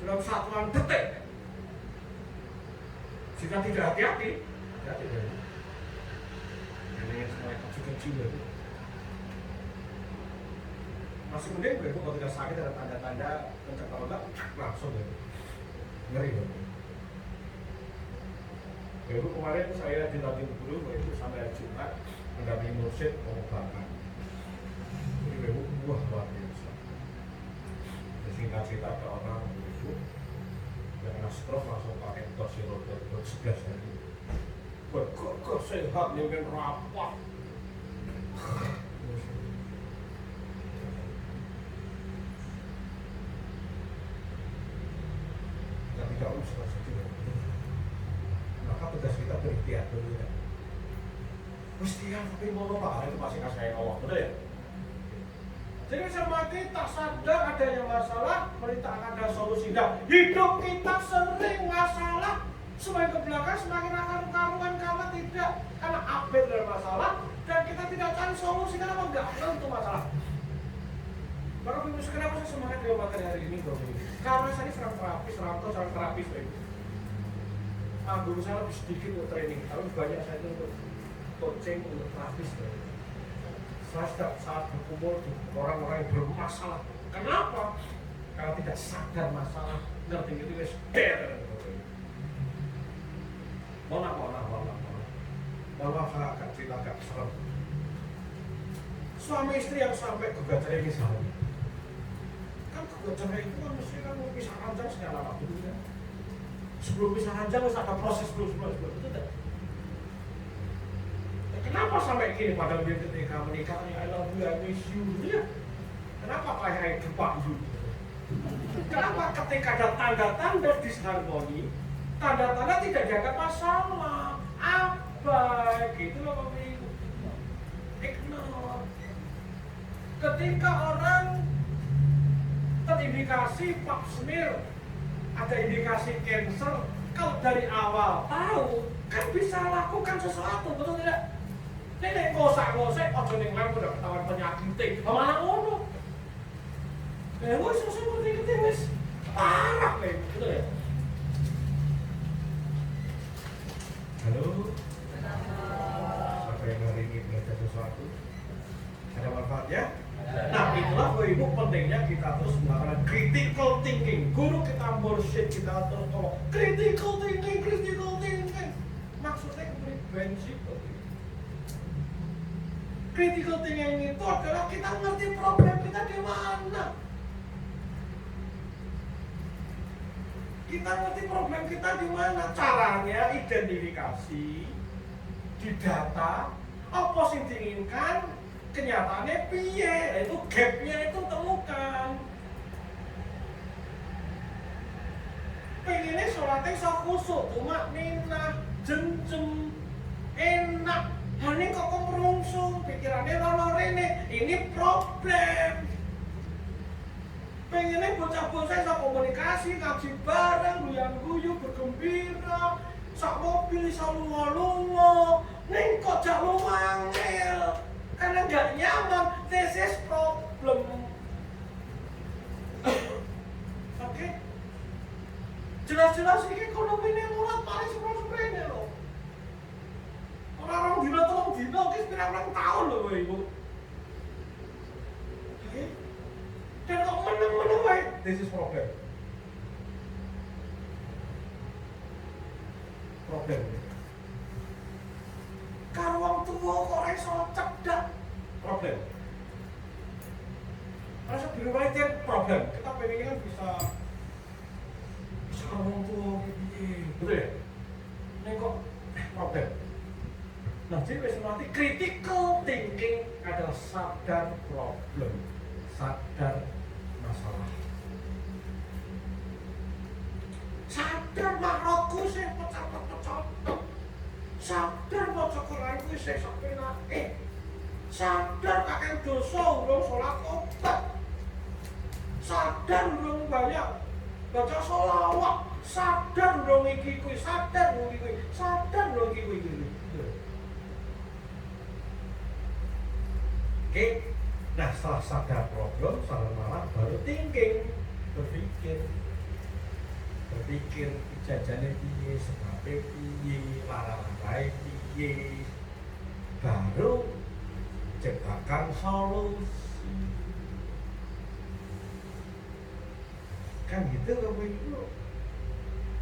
dalam satuan detik. Jika tidak hati-hati, ini semua kecil-kecil itu. Masih mending gue kalau tidak sakit ada tanda-tanda kencang, kalau enggak langsung ya. Ngeri loh. Baru kemarin saya dilatih guru, itu sampai hari Jumat mendampingi mursyid pengobatan. Jadi baru buah luar biasa. Singkat cerita ke orang itu yang kena stroke langsung pakai kursi roda 11 tadi. Berkokok sehat, nyampe rapat. Tapi tidak usah sedih. Maka tugas kita berikhtiar dulu ya. Ikhtiar tapi mau lupa itu masih kasih Allah, betul ya? Jadi sama kita sadar adanya masalah, kita akan ada solusi. Dan hidup kita sering masalah, semakin ke belakang semakin akan karuan karena tidak, karena update dari masalah dan kita tidak cari solusi karena enggak tentu masalah. Maka Bapak kenapa saya semangat di materi hari ini Bro? Karena saya ini serang terapis Bapak. Guru saya lebih sedikit untuk training, tapi banyak saya itu untuk coaching, untuk terapis Bapak. Saya setiap saat berkumpul di orang-orang yang bermasalah. Kenapa? Karena tidak sadar masalah, ngerti itu guys. Mohon maaf saya agak cerita agak serem. Suami istri yang sampai gugat cerai misalnya, kan gugat cerai itu kan mesti kan pisah ranjang segala waktu dulu ya. Sebelum pisah ranjang harus ada proses dulu sebelum itu tidak. Kenapa sampai gini pada dia ketika menikah, I love you, I miss you, ya? Kenapa kayak jumpa you? Kenapa ketika ada tanda-tanda disharmoni, tanda-tanda tidak dianggap masalah, apa gitu loh Bapak Ibu? Ignore. Ketika orang terindikasi pap smear, ada indikasi cancer, kalau dari awal tahu kan bisa lakukan sesuatu, betul tidak? Nenek ngosak-ngosek, ojo ning lan udah ketahuan penyakit, malah ngono. Wis susah ngerti wis parah kowe, betul ya? Halo. Siapa yang hari ini belajar sesuatu? Ada manfaatnya? Nah, itulah Bapak Ibu pentingnya kita terus melakukan critical thinking. Guru kita mursyid kita terus ngomong critical thinking. Maksudnya prinsip. Critical thinking itu adalah kita ngerti problem kita di mana. Kita ngerti problem kita di mana. Caranya identifikasi di data apa sing diinginkan, kenyataannya piye, itu gapnya itu temukan. Pengennya sholatnya sok khusuk, cuma nina, jencem, enak. Hani kok merungsung, pikirannya rono rene, ini problem. Pengennya bocah-bocah sok komunikasi, ngaji bareng, guyan-guyu, bergembira, sok mobil, sok lungo-lungo, ning kok jak luangil. Karena nggak nyaman, this is problem. Oke? Jelas-jelas ini ekonomi ini murah paling seperti loh. Orang-orang dino tolong dino, ini sepirang-pirang tahun loh Ibu. Oke? Dan kok menang-menang baik, this is problem. Kalau orang tua kok iso cedak, problem. Rasa di rumah itu problem. Kita pengennya kan bisa orang tua gitu, betul ya? Ini kok problem. Nah, jadi nanti critical thinking adalah sadar problem, sadar masalah. Sadar makroku sih pecah-pecah. Sadar maca Quranku sih sampai naik. Sadar kakek dosa urung sholat obat. Sadar urung banyak baca sholawat. Sadar urung iki kuwi, sadar urung iki kuwi, sadar urung iki kuwi. Oke, nah setelah sadar problem, sadar malah baru thinking, berpikir jajannya piye, sebabnya piye, lara-larai piye, baru ciptakan solusi. Kan gitu kamu itu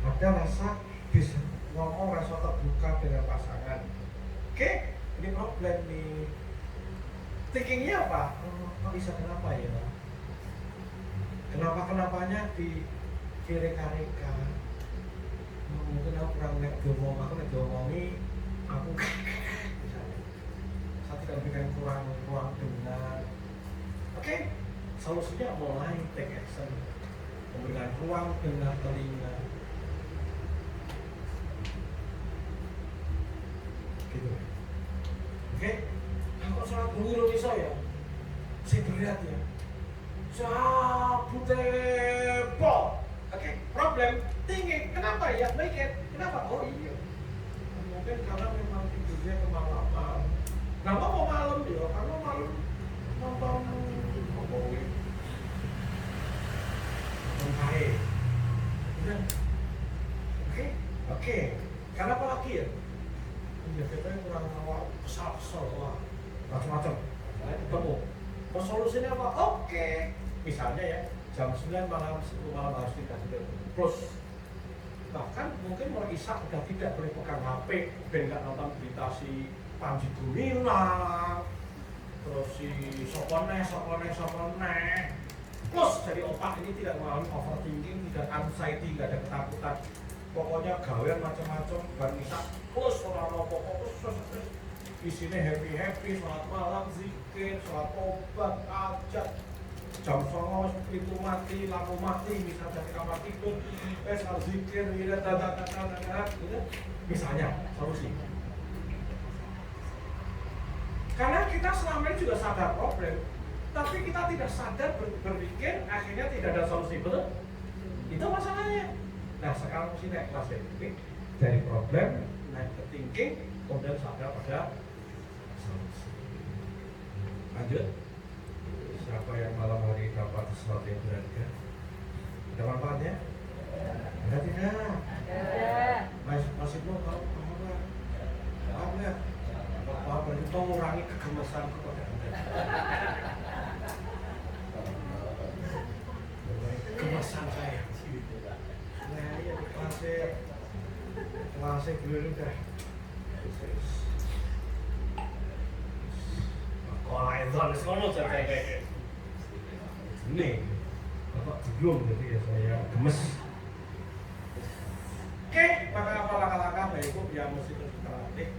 ada rasa bisa ngomong rasa terbuka dengan pasangan. Oke, ini problem nih. Thinkingnya apa? Kok bisa kenapa ya? Kenapanya direka-reka. Mungkin aku kurang ngomongi, aku misalnya. Saya tidak berikan kurang dengar. Oke, solusinya mulai take action, memberikan ruang dengar telinga. Gitu. Oke, aku sangat mengiru saya. Saya berat ya. Sabutepol. Oke, problem tinggi. Kenapa ya? Make it. Kenapa? Oh iya. Mungkin karena memang tidurnya kemalaman. Kenapa mau malam dia? Karena malam nonton Jokowi. Nonton udah. Oke. Kenapa lagi ya? Ya kita yang kurang awal kesal wah macam-macam. Nah, ketemu. Solusinya apa? Oke. Misalnya ya, jam 9 malam, 10 malam harus tidak tidur. Plus, bahkan mungkin mau isak udah tidak boleh pegang HP, ben nggak nonton berita si Panji Gumilang, terus si Sopone. Plus, jadi otak ini tidak mengalami overthinking, tidak anxiety, nggak ada ketakutan. Pokoknya gawean macam-macam, ban isak. Plus, orang pokok terus di sini happy, sholat malam, zikir, sholat obat, ajak. Jam 9 itu mati, lampu mati, misalnya dari kamar tidur, harus zikir, gitu. Misalnya, solusi. Karena kita selama ini juga sadar problem, tapi kita tidak sadar berpikir, akhirnya tidak ada solusi, betul? Itu masalahnya. Nah, sekarang mesti naik kelas dari problem, naik ke thinking, kemudian sadar pada solusi. Lanjut. Siapa yang malam hari dapat sesuatu yang berharga? Ada manfaatnya? Ada tidak? Ada. Masih belum tahu apa? Apa? Apa itu mengurangi kegemasanku pada Anda? Kegemasan saya. Nah, iya di kelasnya dulu dah. Sekolah itu harus ngomong saya. Ini Bapak belum, jadi ya saya gemes. Oke, maka apa langkah-langkah Bapak Ibu yang mesti terus kita latih?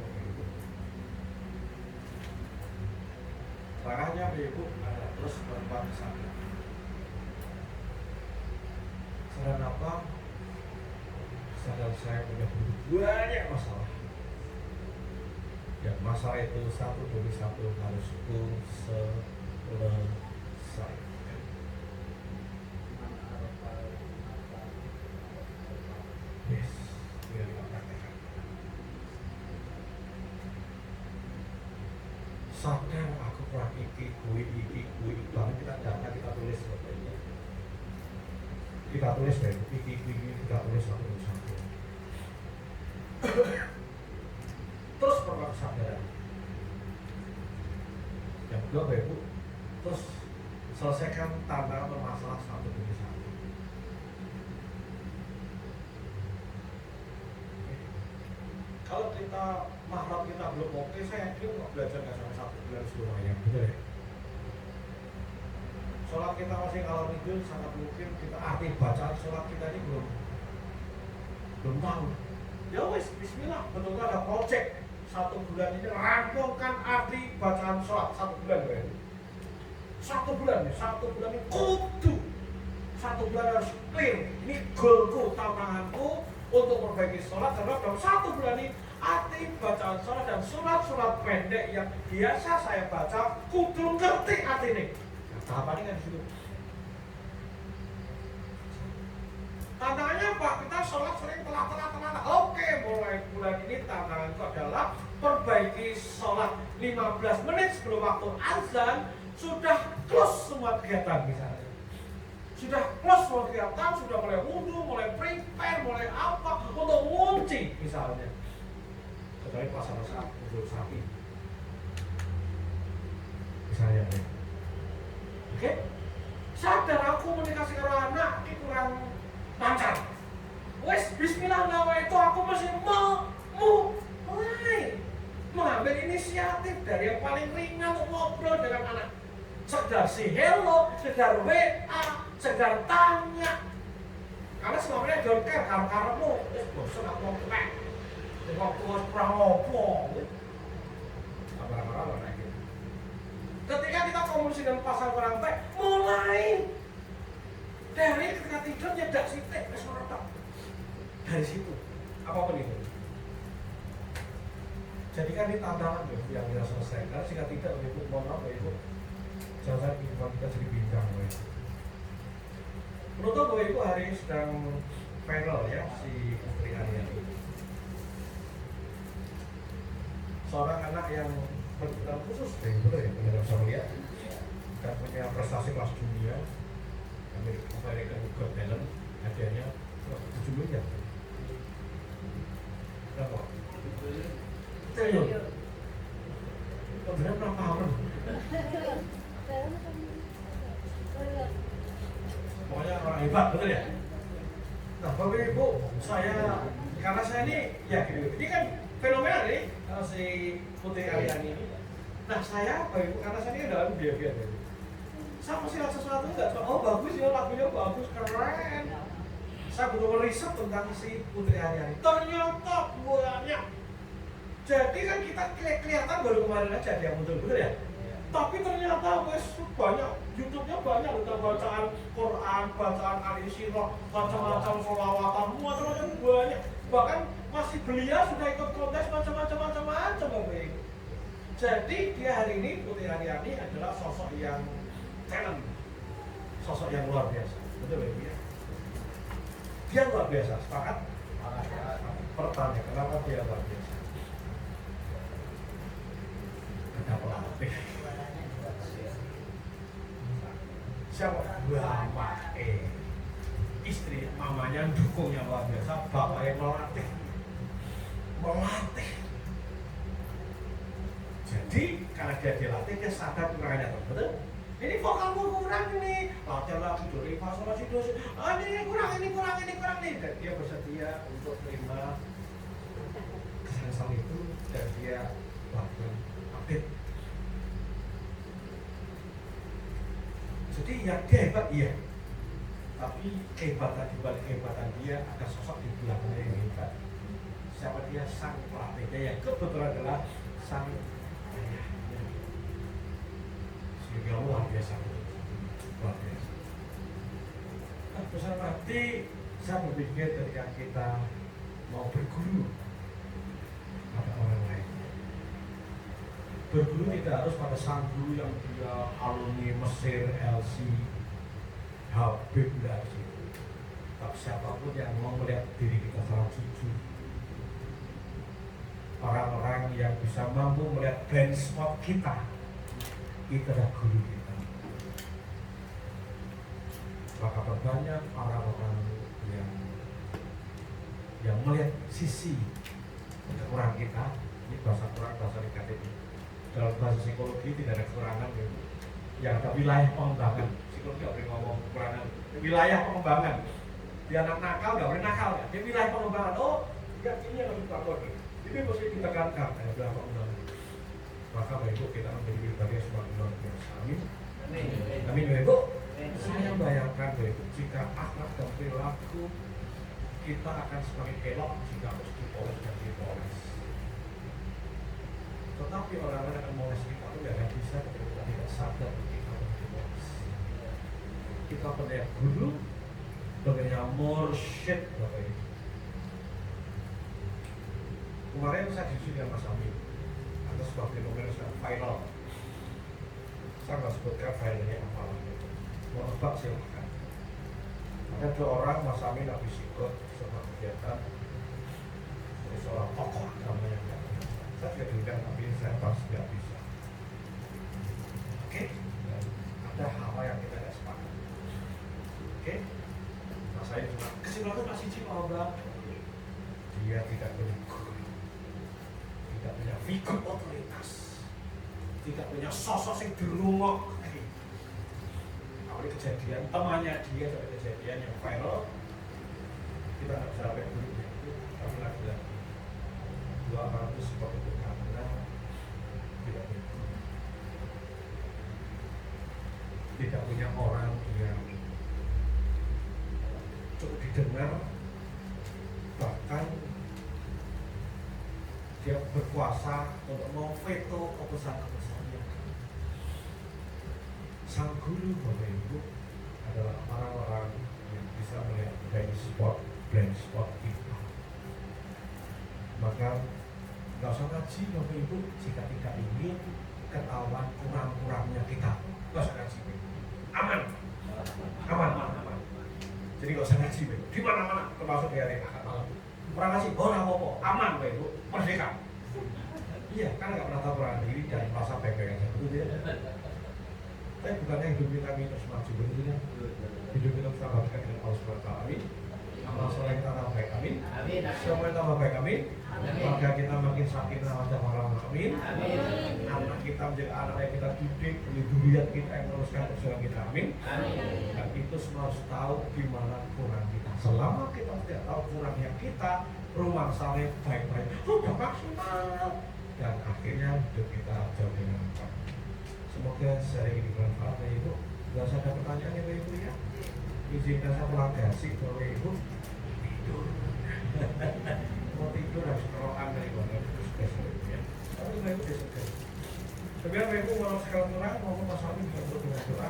Langkahnya Bapak Ibu adalah terus berbuat kesadaran. Kesadaran apa? Kesadaran saya punya banyak masalah. Ya, masalah itu satu demi satu harus selesai. Yes, biar kita praktekkan. Sadar aku kurang iki, banget kita data kita tulis seperti ini. Kita tulis deh, iki, kita tulis satu demi satu. Terus perlu kesadaran. Yang kedua Bapak Ibu, terus selesaikan tantangan bermasalah satu demi satu. Kalau kita mahram kita belum oke, saya yakin nggak belajar nggak sampai 1 bulan semuanya, betul ya? Sholat kita masih kalau tidur, sangat mungkin kita arti bacaan sholat kita ini belum tahu. Ya wes, Bismillah, betul-betul ada project 1 bulan ini rampungkan arti bacaan sholat 1 bulan ya. 1 bulan ya, 1 bulan ini kudu 1 bulan harus clear. Ini goalku, tantanganku untuk memperbaiki sholat karena dalam 1 bulan ini arti bacaan sholat dan surat-surat pendek yang biasa saya baca kudu ngerti arti ini. Nah, tahapannya kan di situ. Tantangannya apa? Kita sholat sering telat. Oke, mulai bulan ini tantanganku adalah perbaiki sholat 15 menit sebelum waktu azan, sudah close semua kegiatan misalnya. Sudah close semua kegiatan, sudah mulai wudhu, mulai prepare, mulai apa untuk ngunci misalnya. Kecuali pas saat wudhu sapi misalnya. Oke? Sadar aku komunikasi karo anak ini kurang lancar. Wes bismillah itu aku masih mulai mengambil inisiatif dari yang paling ringan untuk ngobrol dengan anak. Sekedar si hello, sekedar WA, sekedar tanya. Karena selama ini don't care karep-karepmu, wis bosen aku mau plek. Waktu kurang ngopo. Apa-apa kayak gitu. Ketika kita komunikasi dengan pasangan orang baik, mulai dari ketika tidur nyedak sitik wis ora. Dari situ, apapun itu. Jadi kan ini tantangan yang kita selesaikan. Jika tidak, Ibu mohon maaf ya Ibu, jangan kehidupan kita jadi bincang. Menurut Bapak Ibu hari ini sedang viral ya si Putri Aryani. Seorang anak yang berkebutuhan khusus, betul ya, kita bisa melihat dan punya prestasi kelas dunia. American Got Talent, hadiahnya 7 miliar. Berapa? Triliun. Benar berapa tahun? Pokoknya orang hebat, betul ya? Nah, Bapak Ibu, karena saya ini, ya gitu, ini kan fenomena nih, si Putri Aryani ini. Nah, saya, Bapak Ibu, karena saya ini dalam biar-biar ya. Saya pasti lihat sesuatu enggak, oh bagus ya, lagunya bagus, keren. Saya butuh riset tentang si Putri Aryani. Ternyata banyak. Jadi kan kita kelihatan baru kemarin aja dia muncul, betul ya? Tapi ternyata wes banyak, YouTube-nya banyak tentang bacaan Quran, bacaan Al-Isra, macam-macam sholawatan, macam-macam banyak. Bahkan masih belia sudah ikut kontes macam-macam Bapak Ibu. Jadi dia hari ini Putri Aryani adalah sosok yang talent, sosok yang luar biasa, betul Bapak Ibu ya? Dia luar biasa, sepakat? Pertanyaan, kenapa dia luar biasa? Ada pelatih. Siapa? Bapak istri, mamanya dukungnya luar biasa, bapaknya melatih. Jadi karena dia dilatih, dia sadar kekurangannya, betul? Ini vokalmu kurang nih, latihan lagi dari fase masih dosis. Ini kurang nih. Dan dia bersedia untuk terima kesalahan itu dan dia lakukan update. Jadi ya dia hebat iya, tapi kehebatan di balik kehebatan dia ada sosok di belakangnya yang hebat. Siapa dia? Sang pelatihnya yang kebetulan adalah sang ayahnya. Sehingga luar biasa. Nah, besar hati saya berpikir ketika kita mau berguru pada orang lain. Berguru tidak harus pada sang guru yang dia alumni Mesir, LC, Habib, tidak harus itu. Tapi siapapun yang mau melihat diri kita secara jujur, orang-orang yang bisa mampu melihat benchmark kita, itu adalah guru kita. Maka banyak orang-orang yang melihat sisi kekurangan kita. Ini bahasa kurang, bahasa negatif. Dalam bahasa psikologi tidak ada kekurangan gitu. Yang ada wilayah pengembangan. Psikologi nggak boleh ngomong kekurangan. Wilayah pengembangan. Dia anak nakal nggak boleh nakal ya. Dia wilayah pengembangan. Oh, ya ini yang harus dilakukan. Ini mesti ditekankan ya, wilayah pengembangan. Maka Bapak Ibu kita menjadi pribadi yang semakin luar biasa. Amin. Amin Bapak Ibu. Saya bayangkan Bapak Ibu, jika akhlak dan perilaku kita akan semakin elok jika harus dipoles dan dipoles. Tetapi orang-orang akan moles kita itu tidak akan bisa ketika kita tidak sadar kita harus dipoles. Kita punya guru, punya mursyid Bapak Ibu. Kemarin saya diskusi dengan Mas Amin atas sebuah fenomena viral. Saya nggak sebutkan filenya apa lagi. Mau nebak silahkan. Ada 2 orang, Mas Amin habis ikut sebuah kegiatan dari seorang tokoh agama yang tidak Saya juga demikian, tapi saya pasti tidak bisa. Oke? Dan ada hal yang kita tidak sepakat. Oke? Nah, saya cuma kesimpulannya masih Cipombang. Dia tidak punya guru, tidak punya figur otoritas, tidak punya sosok yang dirungok. Awalnya kejadian temannya dia ada kejadian yang viral, kita nggak bisa sampai gurunya itu, tapi lagi-lagi 200 spot itu karena tidak punya guru, tidak punya orang yang cukup didengar, bahkan dia berkuasa untuk memveto keputusan-keputusan yang sang guru Bapak Ibu adalah orang-orang yang bisa melihat blind spot kita. Maka nggak usah ngaji Bapak Ibu jika tidak ingin ketahuan kurang-kurangnya kita. Nggak usah ngaji, aman. Jadi nggak usah ngaji, di mana-mana, termasuk di hari Ahad malam. Kurang ngaji, apa-apa, aman Bapak Ibu, merdeka. Iya, kan nggak pernah tahu kurang diri dan merasa baik-baik aja, betul ya? Tapi bukannya hidup kita minus maju, betul ya? Hidup kita tambahkan dengan Allah SWT, amin. Amal soleh kita tambah baik, amin. Semua kita tambah baik, amin. Keluarga kita makin sakinah wajah warahmah, amin. Anak kita menjadi anak yang kita didik, duriat kita yang meneruskan perjuangan kita, amin. Dan itu semua harus tahu di mana kurang kita. Selama kita tidak tahu kurangnya kita, rumah saleh baik-baik sudah maksimal, dan akhirnya hidup kita jauh lebih lancar. Semoga sehari ini bermanfaat ya Ibu. Gak usah ada pertanyaan ya Ibu ya. Izinkan saya pulang gasik kalau Ibu tidur. Mau tidur harus kerokan dari bawah itu sudah sulit ya. Tapi Ibu sudah sudah. Sebenarnya Ibu kalau sekali kurang mau masalah ini bisa berdoa dengan doa.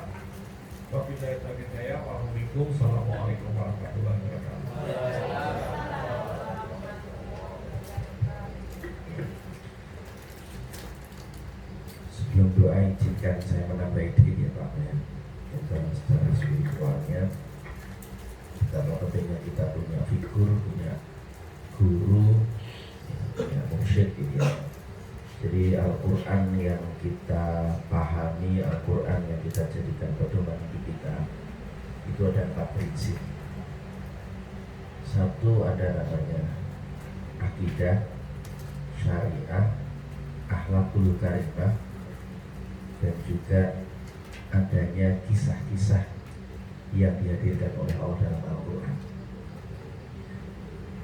Wabillahi taufiq hidayah. Wassalamualaikum warahmatullahi wabarakatuh. Sebelum doa, izinkan saya menambahi diri ya Pak ya, tentang secara spiritualnya. Karena pentingnya kita punya figur, punya guru, punya mursyid gitu ya. Jadi Al-Quran yang kita pahami, Al-Quran yang kita jadikan pedoman hidup kita, itu ada 4 prinsip. Satu ada namanya akidah, syariah, akhlakul karimah, dan juga adanya kisah-kisah yang dihadirkan oleh Allah dalam Al-Quran.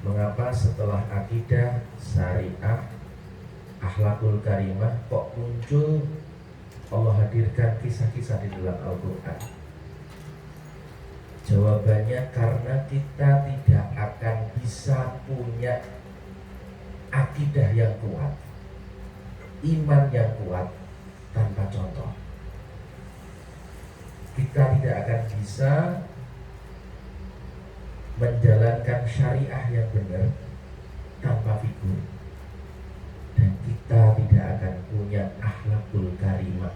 Mengapa setelah akidah, syariah, akhlakul karimah kok muncul Allah hadirkan kisah-kisah di dalam Al-Quran? Jawabannya karena kita tidak akan bisa punya akidah yang kuat, iman yang kuat tanpa contoh. Kita tidak akan bisa menjalankan syariah yang benar tanpa figur, dan kita tidak akan punya akhlakul karimah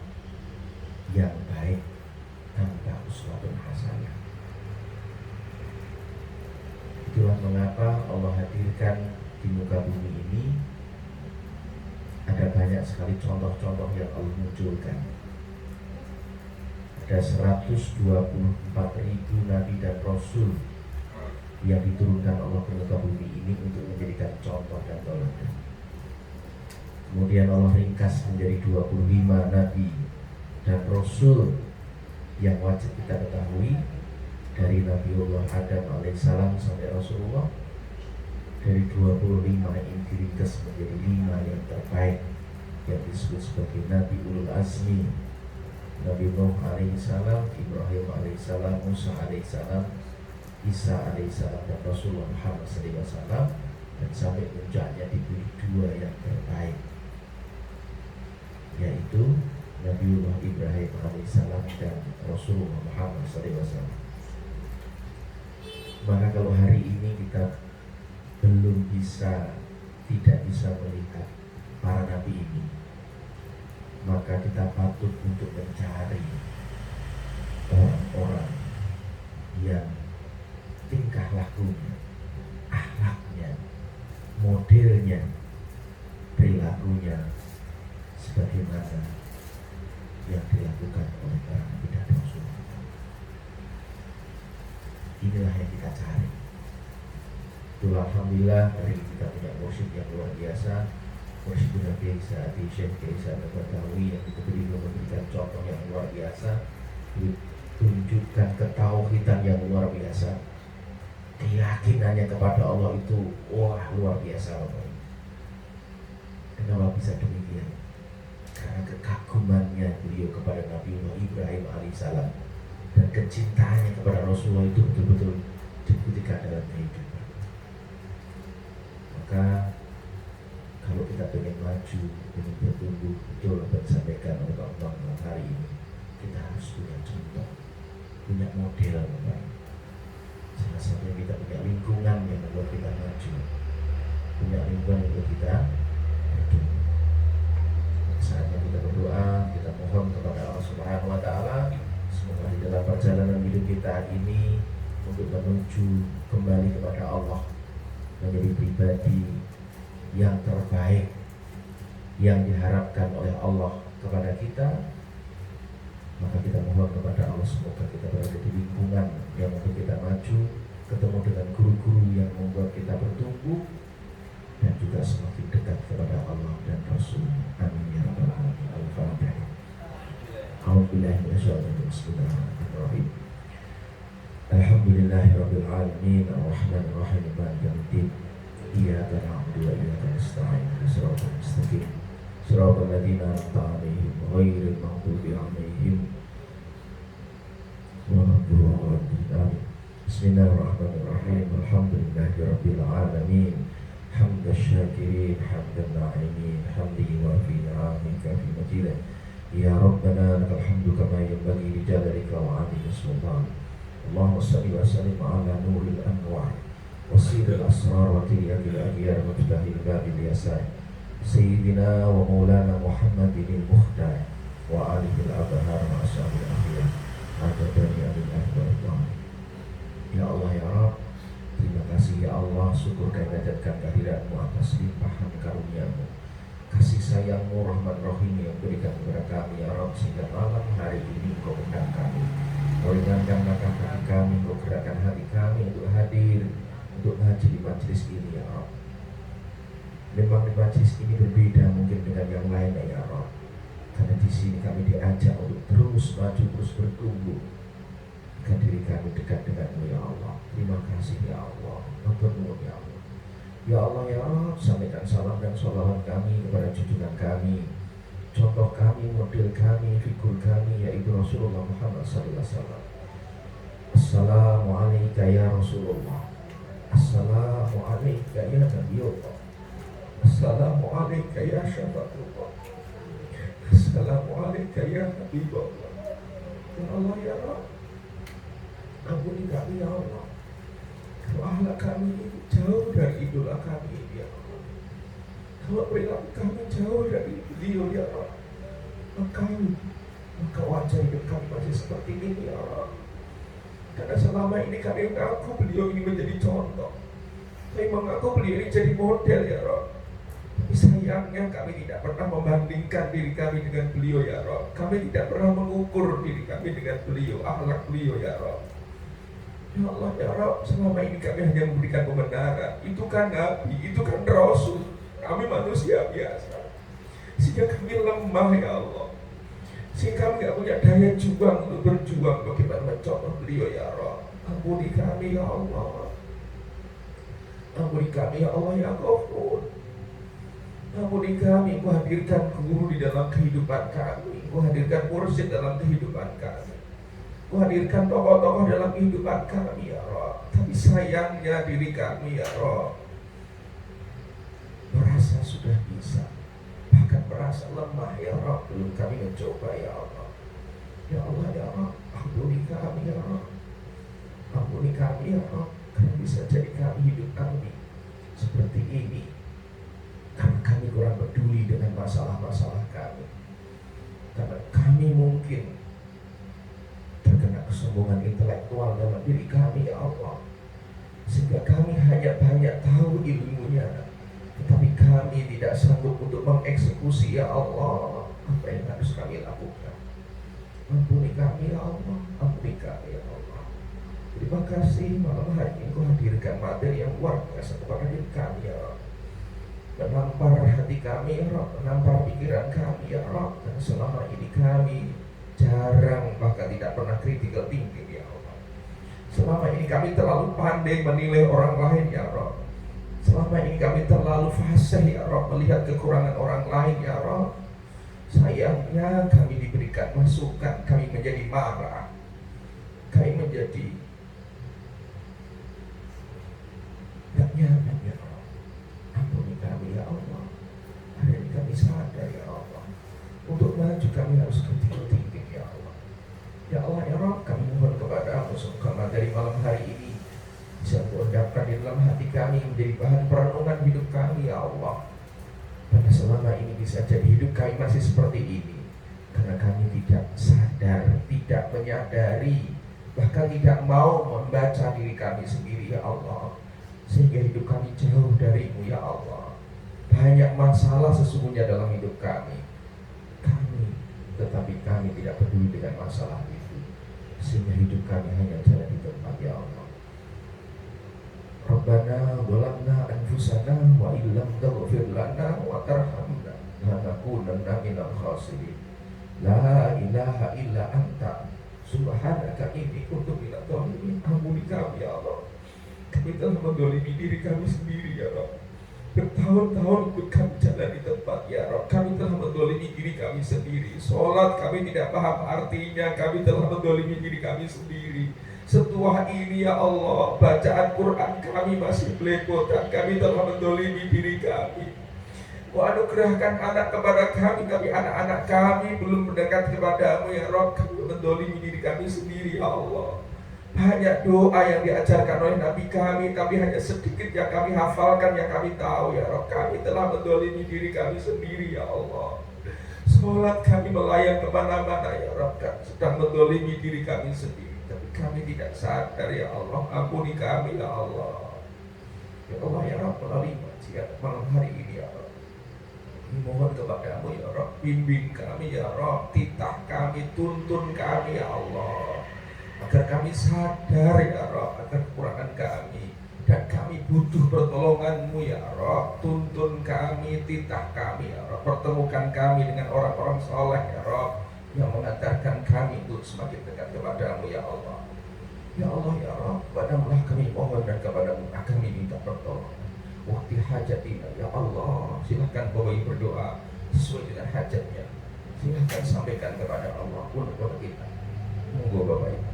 yang baik tanpa uswatun hasanah. Itulah mengapa Allah hadirkan di muka bumi ini ada banyak sekali contoh-contoh yang Allah munculkan. Ada 124.000 nabi dan rasul yang diturunkan Allah ke muka bumi ini untuk menjadikan contoh dan teladan. Kemudian Allah ringkas menjadi 25 nabi dan rasul yang wajib kita ketahui, dari Nabiullah Adam alaihissalam sampai Rasulullah. Dari 25 ini diringkas menjadi 5 yang terbaik yang disebut sebagai Nabi Ulul Azmi. Nabi Nuh alaihissalam, Ibrahim alaihissalam, Musa alaihissalam, Isa alaihissalam, dan Rasulullah Muhammad SAW. Dan sampai puncaknya dipilih 2 yang terbaik, yaitu Nabiullah Ibrahim alaihissalam dan Rasulullah Muhammad SAW. Maka kalau hari ini kita tidak bisa melihat para nabi ini, maka kita patut untuk mencari orang-orang yang tingkah lakunya, akhlaknya, modelnya, perilaku perilakunya sebagaimana yang dilakukan oleh para nabi dan rasul. Inilah yang kita cari. Itulah alhamdulillah hari ini kita punya mursyid yang luar biasa, mursyid Nabi Sa'adi Syekh Kiai Badawi yang itu memberikan contoh yang luar biasa, tunjukkan ketauhidan yang luar biasa, keyakinannya kepada Allah itu wah luar biasa. Kenapa bisa demikian? Karena kekagumannya beliau kepada Nabiullah Ibrahim alaihissalam dan kecintaannya kepada Rasulullah itu betul-betul dibuktikan dalam kehidupan. Maka kalau kita ingin maju, ingin bertumbuh, betul apa yang disampaikan oleh Pak Bambang hari ini, kita harus punya contoh, punya model. Salah satunya kita punya lingkungan yang membuat kita maju, punya lingkungan yang membuat kita bertumbuh. Saatnya kita berdoa, kita mohon kepada Allah Subhanahu Wa Taala, semoga di dalam perjalanan hidup kita ini untuk menuju kembali kepada Allah, menjadi pribadi yang terbaik yang diharapkan oleh Allah kepada kita, maka kita mohon kepada Allah semoga kita berada di lingkungan yang membuat kita maju, ketemu dengan guru-guru yang membuat kita bertumbuh, dan juga semakin dekat kepada Allah dan Rasul. Amin ya rabbal alamin. Al-Fatihah. A'udzubillahi minasyaitonir rajim. Bismillahirrahmanirrahim. Alhamdulillahirabbil alamin arrahmanir rahim maliki yaumiddin. Iyyaka na'budu wa iyyaka nasta'in. Shiratal mustaqim. Shiratal ladzina an'amta 'alaihim ghairil maghdubi 'alaihim waladdallin. Bismillahirrahmanirrahim. Alhamdulillahirabbil alamin. Hamdan syakirin, hamdan na'imin, hamdi wa fi ni'amika fi majidah. Ya Rabbana lakal hamdu kama yanbaghi li jalalika wa 'azimi sultan. Allahumma salli wa sallim ala nuril anwar wa sirril asrar wa tiryakil aghyar wa ftahil babil yasar Sayyidina wa maulana Muhammadin al-Mukhtar wa alihi al-abhar wa ashabil akhir adadani al-ahbar. Ya Allah ya Rabb, terima kasih ya Allah, syukur dan hajatkan kehadiratmu atas limpahan karuniamu, kasih sayangmu, rahmat rahim yang berikan kepada kami ya Rabb, sehingga malam hari ini Engkau undang kami, Engkau ringankan langkah kaki kami, Engkau gerakkan hati kami untuk hadir, untuk haji di majlis ini ya Rabb. Memang di majlis ini berbeda mungkin dengan yang lainnya ya Rabb, karena di sini kami diajak untuk terus maju, terus bertumbuh, agar diri kami dekat denganmu ya Allah. Terima kasih ya Allah, matur nuwun ya Allah. Ya Allah ya Rabb, sampaikan salam dan sholawat kami kepada junjungan kami, contoh kami, model kami, figur kami, yaitu Rasulullah Muhammad SAW. Assalamualaikum ya Rasulullah. Assalamualaikum ya Nabiullah. Assalamualaikum ya Syafatullah. Assalamualaikum ya Habibullah. Ya Allah ya Rabb, ampuni kami ya Allah, kalau akhlak kami jauh dari idola kami ya Allah, kalau perilaku kami jauh dari beliau ya Allah, maka wajah hidup kami masih seperti ini ya Allah. Karena selama ini kami mengaku beliau ini menjadi contoh, kami mengaku beliau ini jadi model ya Allah. Tapi sayangnya kami tidak pernah membandingkan diri kami dengan beliau ya Allah. Kami tidak pernah mengukur diri kami dengan beliau, akhlak beliau ya Allah. Ya Allah ya Rabb, selama ini kami hanya memberikan kebenaran. Itu kan Nabi, itu kan Rasul. Kami manusia biasa, sehingga kami lemah ya Allah, sehingga kami tidak punya daya juang untuk berjuang bagaimana mencontoh beliau ya Rabb. Ampuni kami ya Allah, ampuni kami ya Allah ya Ghafur. Ampuni kami, Engkau hadirkan guru di dalam kehidupan kami, Engkau hadirkan mursyid dalam kehidupan kami, Engkau hadirkan tokoh-tokoh dalam kehidupan kami ya Rabb. Tapi sayangnya diri kami ya Rabb merasa sudah bisa, bahkan merasa lemah ya Rabb, belum kami mencoba ya Allah. Ya Allah ya Rabb, ampuni kami ya Rabb, ampuni kami ya Rabb. Karena bisa jadi kami hidup kami seperti ini karena kami kurang peduli dengan masalah-masalah kami, karena kami mungkin terkena kesombongan intelektual dalam diri kami ya Allah, sehingga kami hanya banyak tahu ilmunya, tetapi kami kami tidak sanggup untuk mengeksekusi ya Allah apa yang harus kami lakukan. Ampuni kami ya Allah, ampuni kami ya Allah. Terima kasih malam hari ini Kau hadirkan materi yang luar biasa kepada diri kami ya Allah. Menampar hati kami ya Allah, menampar pikiran kami ya Allah. Dan selama ini kami jarang bahkan tidak pernah critical thinking ya Allah. Selama ini kami terlalu pandai menilai orang lain ya Allah. Selama ini kami terlalu fasih ya Allah, melihat kekurangan orang lain ya Allah. Sayangnya kami diberikan masukan, kami menjadi marah, kami menjadi gak nyaman ya Allah. Ampuni kami ya Allah. Hari ini kami sadar ya Allah, untuk maju kami harus critical thinking ya Allah. Ya Allah ya Rabb, kami mohon kepada-Mu semoga dari malam hari ini bisa diendapkan di dalam hati kami, menjadi bahan perenungan hidup kami ya Allah. Karena selama ini bisa jadi hidup kami masih seperti ini karena kami tidak sadar, tidak menyadari, bahkan tidak mau membaca diri kami sendiri ya Allah. Sehingga hidup kami jauh dari-Mu ya Allah. Banyak masalah sesungguhnya dalam hidup kami, tetapi kami tidak peduli dengan masalah itu, sehingga hidup kami hanya jalan di tempat ya Allah. Rabbana zalamna anfusana wa illam taghfir lana wa tarhamna lanakunanna minal khasirin. La ilaha illa anta subhanaka inni kuntu minadh dhalimin. Ampuni kami ya Allah. Kami telah menzalimi diri kami sendiri ya Allah. Bertahun-tahun ikut kami jalan di tempat ya Allah. Kami telah menzalimi diri kami sendiri. Sholat kami tidak paham artinya, kami telah menzalimi diri kami sendiri. Setua ini ya Allah, bacaan Quran kami masih belepotan, kami telah menzalimi diri kami. Kau anugerahkan anak kepada kami anak-anak kami belum mendekat kepada-Mu ya Rabb. Kami menzalimi diri kami sendiri ya Allah. Banyak doa yang diajarkan oleh Nabi kami, tapi hanya sedikit yang kami hafalkan, yang kami tahu ya Rabb. Kami telah menzalimi diri kami sendiri ya Allah. Sholat kami melayang kemana-mana ya Rabb, sedang menzalimi diri kami sendiri. Tapi kami tidak sadar ya Allah. Ampuni kami ya Allah. Ya Allah ya Rabb, melalui majikan malam hari ini ya Rabb, mohon kepada-Mu ya Rabb, bimbing kami ya Rabb, titah kami, tuntun kami ya Allah, agar kami sadar ya Rabb akan kekurangan kami, dan kami butuh pertolongan-Mu ya Rabb. Tuntun kami, titah kami ya Rabb, pertemukan kami dengan orang-orang soleh ya Rabb, yang mengantarkan kami untuk semakin dekat kepada-Mu ya Allah. Ya Allah ya Rabb, padamu lah kami mohon dan kepada-Mu kami minta pertolongan. Waktu hajatina ya Allah, silahkan Bapak berdoa sesuai dengan hajatnya. Silahkan sampaikan kepada Allah untuk kita. Monggo Bapak Ibu.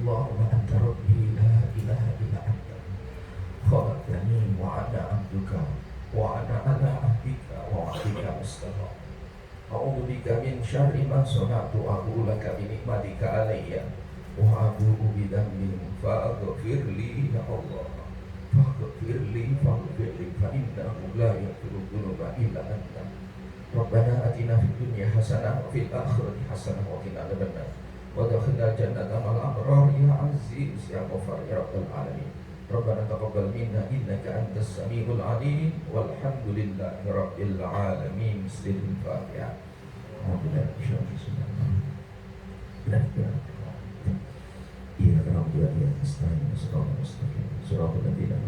Allahumma anta rabbi la ilaha illa anta khalaqtani wa ana abduka wa ana ala ahdika wa wa'dika mustaqim. A'udzu bika min syarri ma sana'tu, a'udzu laka bi ni'matika alayya wa a'udzu bi dhanbi faghfir li ya Allah. Faghfir li fa innahu la yaghfiru dhunuba illa anta. Rabbana atina fid dunya hasanah wa fil akhirati hasanah wa qina adzabannar. Wadkhilna jannata ma'al abrar ya aziz ya ghafar ya rabbal alamin. Rabbana taqabbal minna innaka antas samiul alim walhamdulillahi rabbil alamin. Bismillahirrahmanirrahim. Iya karena dia mustahil surah mustaqim surah al-ladina